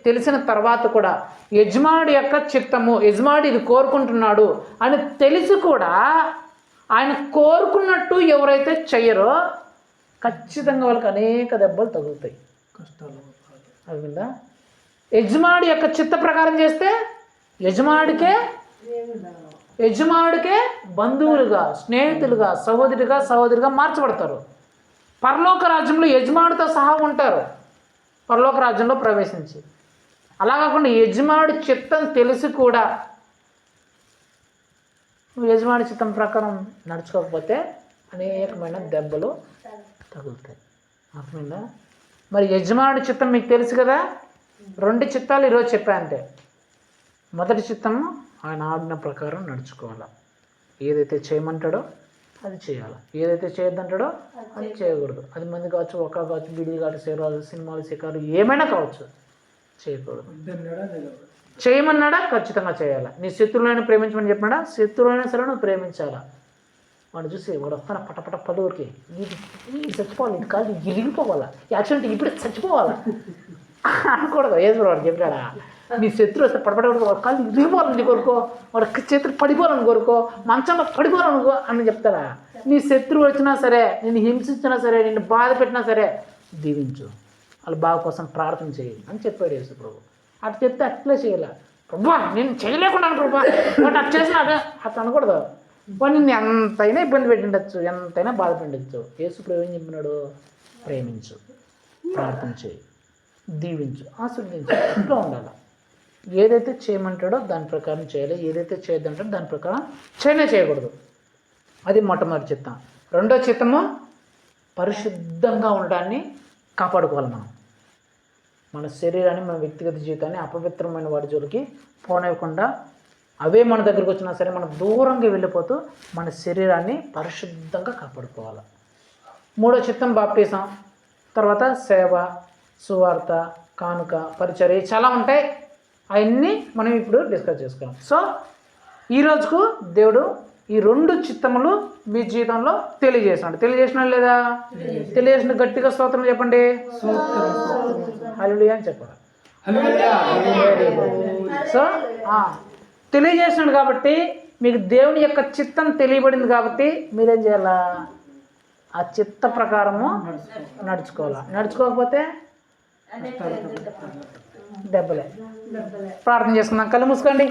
తెలిసిన తర్వాత కూడా యజమానుడి యొక్క చిత్తము, యజమానుడు ఇది కోరుకుంటున్నాడు అని తెలిసి కూడా ఆయన కోరుకున్నట్టు ఎవరైతే చెయ్యరో ఖచ్చితంగా వాళ్ళకి అనేక దెబ్బలు తగులుతాయి, కష్టాలు. అర్థమైందా? యజమానుడి యొక్క చిత్త ప్రకారం చేస్తే యజమానుడికే బంధువులుగా, స్నేహితులుగా, సహోదరిగా మార్చబడతారు. పరలోక రాజ్యంలో యజమానుడితో సహా ఉంటారు పరలోక రాజ్యంలో ప్రవేశించి. అలా కాకుండా యజమానుడి చిత్తం తెలిసి కూడా నువ్వు యజమాని చిత్తం ప్రకారం నడుచుకోకపోతే అనేకమైన దెబ్బలు తగులుతాయి. అర్థమైందా? మరి యజమానుడి చిత్తం మీకు తెలుసు కదా. 2 చిత్తాలు ఈరోజు చెప్పా అంతే. మొదటి చిత్తము ఆయన ఆజ్ఞ ప్రకారం నడుచుకోవాలి. ఏదైతే చేయమంటాడో అది చేయాలి, ఏదైతే చేయొద్దంటాడో అది చేయకూడదు. అది మంది కావచ్చు, ఒక్క కావచ్చు, బీడీలు కావచ్చు, సేరాలు, సినిమాలు, శిఖాలు ఏమైనా కావచ్చు, చేయకూడదు. చేయమన్నాడా ఖచ్చితంగా చేయాలి. నీ శత్రువులైనా ప్రేమించమని చెప్పినాడా? శత్రువులైనా సరే నువ్వు ప్రేమించాలా. వాడు చూసి వాడు వస్తాను పటపట పలువురికి ఇది చచ్చిపోవాలి, ఇది కాదు ఇరిగిపోవాలా, యాక్సిడెంట్ ఇప్పుడే చచ్చిపోవాలా అనకూడదు. ఏదో వాడు చెప్పాడా? నీ శత్రువు వస్తే పడపడ వాడు కాళ్ళు ఇరిగిపోవాలని కోరుకో, వాడు చేతులు పడిపోవాలని కోరుకో, మంచంలో పడిపోవాలనుకో అని చెప్తాడా? నీ శత్రువు వచ్చినా సరే, నిన్ను హింసించినా సరే, నిన్ను బాధ పెట్టినా సరే దీవించు, వాళ్ళ బావ కోసం ప్రార్థన చేయి అని చెప్పాడు యేసు ప్రభు. అటు చెప్తే అట్లే చేయాల. ప్రభా నేను చేయలేకున్నాను ప్రభా, వాడు అటు చేసినాక అట్లా అనకూడదు. వాడు నిన్ను ఎంతైనా ఇబ్బంది పెట్టిండొచ్చు, ఎంతైనా బాధ పెట్టిండొచ్చు. యేసు ప్రభు ఏం చెప్పినాడు? ప్రేమించు, ప్రార్థన చేయి, దీవించు, ఆశీర్వదించు, ఇంట్లో ఉండాలి. ఏదైతే చేయమంటాడో దాని ప్రకారం చేయాలి, ఏదైతే చేయొద్దంటాడో దాని ప్రకారం చేయకూడదు. అది మొట్టమొదటి చిత్తం. రెండో చిత్తము పరిశుద్ధంగా ఉండడాన్ని కాపాడుకోవాలి. మన శరీరాన్ని, మన వ్యక్తిగత జీవితాన్ని అపవిత్రమైన వాడి జోలికి పోనివ్వకుండా, అవే మన దగ్గరకు వచ్చినా సరే మనం దూరంగా వెళ్ళిపోతూ మన శరీరాన్ని పరిశుద్ధంగా కాపాడుకోవాలి. మూడో చిత్తం బాప్టిజం, తర్వాత సేవ, సువార్త, కానుక, పరిచర్య చాలా ఉంటాయి. అవన్నీ మనం ఇప్పుడు డిస్కస్ చేసుకున్నాం. సో ఈరోజుకు దేవుడు ఈ 2 చిత్తములు మీ జీవితంలో తెలియజేసినాడు లేదా? తెలియజేసిన గట్టిగా స్తోత్రం చెప్పండి. హల్లెలూయా అని చెప్పాలి. సో తెలియజేసినాడు కాబట్టి మీకు దేవుని యొక్క చిత్తం తెలియబడింది కాబట్టి మీరేం చేయాలా? ఆ చిత్త ప్రకారము నడుచుకోవాలా. నడుచుకోకపోతే దెబ్బలే. ప్రార్థన చేసుకుందాం. కళ్ళు మూసుకోండి.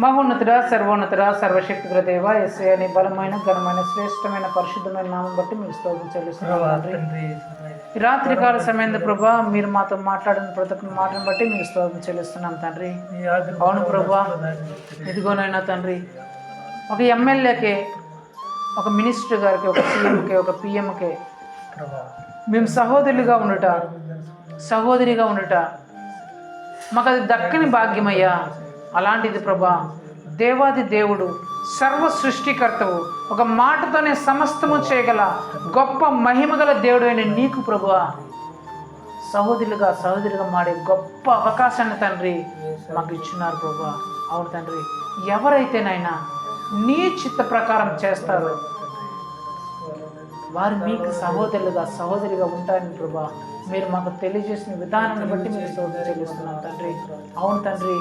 మహోన్నతుడా, సర్వోన్నతుడా, సర్వశక్తిగల దేవ యేసయ్య, నీ బలమైన, ఘనమైన, శ్రేష్టమైన, పరిశుద్ధమైన నామం బట్టి మీకు స్తోత్రం చెల్లిస్తున్నాను. ఈ రాత్రికాల సమయంలో ప్రభా మీరు మాతో మాట్లాడిన ప్రతి ఒక్క మాటను బట్టి మీకు స్తోత్రం చెల్లిస్తున్నాం తండ్రి. అవును ప్రభా, ఇదిగోనైనా తండ్రి, ఒక ఎమ్మెల్యేకి, ఒక మినిస్టర్ గారికి, ఒక సీఎంకి, ఒక పిఎంకి మేము సహోదరులుగా ఉండుట మాకు అది దక్కని భాగ్యమయ్యా. అలాంటిది ప్రభా, దేవాది దేవుడు, సర్వ సృష్టికర్తవు, ఒక మాటతోనే సమస్తము చేయగల గొప్ప మహిమగల దేవుడు అయిన నీకు ప్రభువా, సహోదరిగా మాడే గొప్ప అవకాశాన్ని తండ్రి మాకు ఇచ్చినారు ప్రభా. అవును తండ్రి, ఎవరైతేనైనా నీ చిత్త ప్రకారం చేస్తారో వారు మీకు సహోదరిగా ఉంటారని ప్రభా మీరు మాకు తెలియజేసిన విధానాన్ని బట్టి మీరు స్తోత్రం చెల్లిస్తున్నాం తండ్రి. అవును తండ్రి,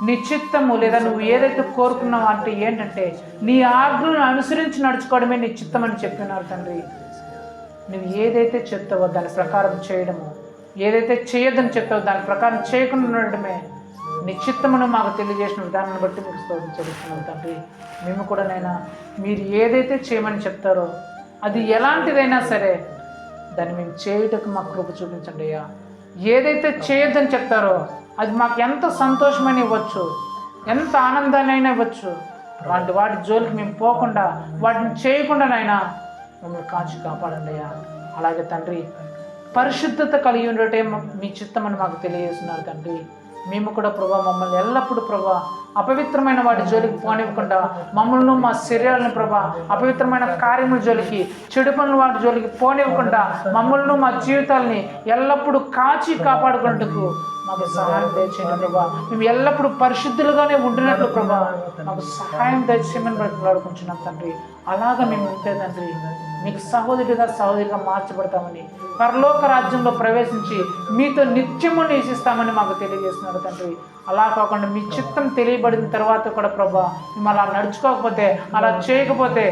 నీ చిత్తము లేదా నువ్వు ఏదైతే కోరుకున్నావు అంటే ఏంటంటే నీ ఆజ్ఞలను అనుసరించి నడుచుకోవడమే నీ చిత్తం అని చెప్పినారు తండ్రి. నువ్వు ఏదైతే చెప్తావో దాని ప్రకారం చేయడము, ఏదైతే చేయొద్దని చెప్తావో దాని ప్రకారం చేయకుండా ఉండడమే నీ చిత్తమును మాకు తెలియజేసిన విధానాన్ని బట్టి మీకు స్తోత్రం చెల్లిస్తున్నాం తండ్రి. మేము కూడా నైనా మీరు ఏదైతే చేయమని చెప్తారో అది ఎలాంటిదైనా సరే దాన్ని మేము చేయుటకు మాకు కృప చూపించండి అయ్యా. ఏదైతే చేయొద్దని చెప్తారో అది మాకు ఎంత సంతోషమైన ఇవ్వచ్చు, ఎంత ఆనందాన్ని ఇవ్వచ్చు, అలాంటి వాటి జోలికి మేము పోకుండా వాటిని చేయకుండానైనా మమ్మల్ని కాచి కాపాడండి అయ్యా. అలాగే తండ్రి, పరిశుద్ధత కలిగి ఉండటే మీ చిత్తమని మాకు తెలియజేస్తున్నారు తండ్రి. మేము కూడా ప్రభా మమ్మల్ని ఎల్లప్పుడూ ప్రభా అపవిత్రమైన వాటి జోలికి పోనివ్వకుండా మమ్మల్ని మా శరీరాలను ప్రభా అపవిత్రమైన కార్యముల జోలికి, చెడు పనుల వాటి జోలికి పోనివ్వకుండా మమ్మల్ని మా జీవితాలని ఎల్లప్పుడూ కాచి కాపాడుకున్నట్టుకు మాకు సహాయం దయచేయండి ప్రభా. మేము ఎల్లప్పుడూ పరిశుద్ధులుగానే ఉంటున్నట్లు ప్రభా మాకు సహాయం దయచేయమని బ్రతిలాడుకుంటున్నాం తండ్రి. అలాగా మేము ఉంటే తండ్రి మీకు సహోదరిగా మార్చబడతామని, పరలోక రాజ్యంలో ప్రవేశించి మీతో నిత్యము నివసిస్తామని మాకు తెలియజేస్తున్నారు తండ్రి. అలా కాకుండా మీ చిత్తం తెలియబడిన తర్వాత కూడా ప్రభా మేము అలా నడుచుకోకపోతే, అలా చేయకపోతే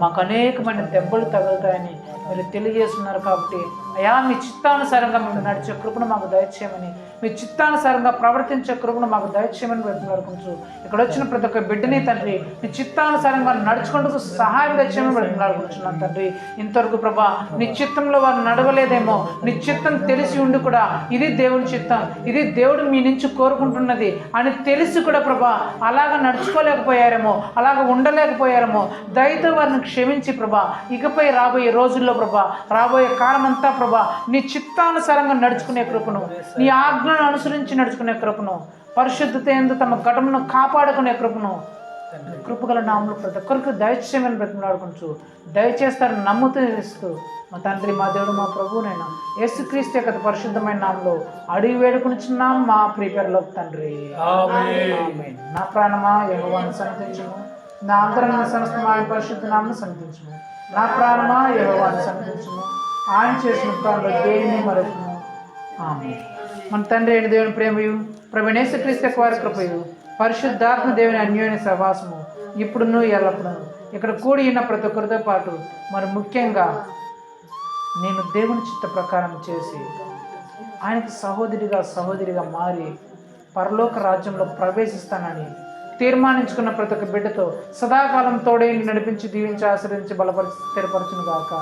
మాకు అనేకమైన దెబ్బలు తగులుతాయని మీరు తెలియజేస్తున్నారు. కాబట్టి అయా మీ చిత్తానుసారంగా మేము నడిచే కృపను మాకు దయచేయమని, మీ చిత్తానుసారంగా ప్రవర్తించే కృపను మాకు దయచేయమని బ్రతిలాడుకుంటూ ఇక్కడ వచ్చిన ప్రతి ఒక్క బిడ్డని తండ్రి నీ చిత్తానుసారంగా నడుచుకుంటూ సహాయం దయచేయమని బ్రతిలాడుకుంటున్నాను తండ్రి. ఇంతవరకు ప్రభా నీ చిత్తంలో వారు నడవలేదేమో, నీ చిత్తం తెలిసి ఉండి కూడా ఇది దేవుని చిత్తం, ఇది దేవుడు మీ నుంచి కోరుకుంటున్నది అని తెలిసి కూడా ప్రభా అలాగ నడుచుకోలేకపోయారేమో, అలాగ ఉండలేకపోయారేమో, దయతో వారిని క్షమించి ప్రభా ఇకపై రాబోయే రోజుల్లో ప్రభా, రాబోయే కాలం అంతా ప్రభా నీ చిత్తానుసారంగా నడుచుకునే కృపను, నీ ఆజ్ఞను అనుసరించి నడుచుకునే కృపను, పరిశుద్ధత యందు తమ ఘటమును కాపాడుకునే కృపను కృపగల నామములో ప్రతి ఒక్కరికి దయచేయమని బ్రతిమలాడుకుంటూ దయచేస్తారని నమ్ముతూ నిలుస్తూ మా తండ్రి, మా దేవుడు, మా ప్రభువునైనా యేసుక్రీస్తు యొక్క పరిశుద్ధమైన నామములో అడిగి వేడుకొనుచున్నాం మా ప్రియపరలో తండ్రి. ఆమేన్. నా ప్రాణమా యెహోవాను సన్నిధించుము, నా అంతరంగ సమస్తము ఆయన పరిశుద్ధ నామమును సన్నిధించుము. నా ప్రాణమా యెహోవాను సన్నిధించుము, ఆయన చేసిన పనులు దేనిని మరచుము. ఆమేన్. మన తండ్రి అయిన దేవుని ప్రేమయు, ప్రభువైన యేసుక్రీస్తు వారి కృపయు, పరిశుద్ధాత్మ దేవుని అన్యోన్య సహవాసము ఇప్పుడును ఎల్లప్పుడూ ఇక్కడ కూడి ఉన్న ప్రతి ఒక్కరితో పాటు మరి ముఖ్యంగా నేను దేవుని చిత్త ప్రకారం చేసి ఆయనకి సహోదరిగా మారి పరలోక రాజ్యంలో ప్రవేశిస్తానని తీర్మానించుకున్న ప్రతి ఒక్క బిడ్డతో సదాకాలం తోడే నడిపించి దీవించి ఆశ్రయించి బలపరిచి స్థిరపరచును గాక.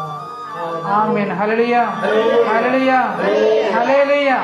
ఆమేన్. హల్లెలూయా, హల్లెలూయా, హల్లెలూయా.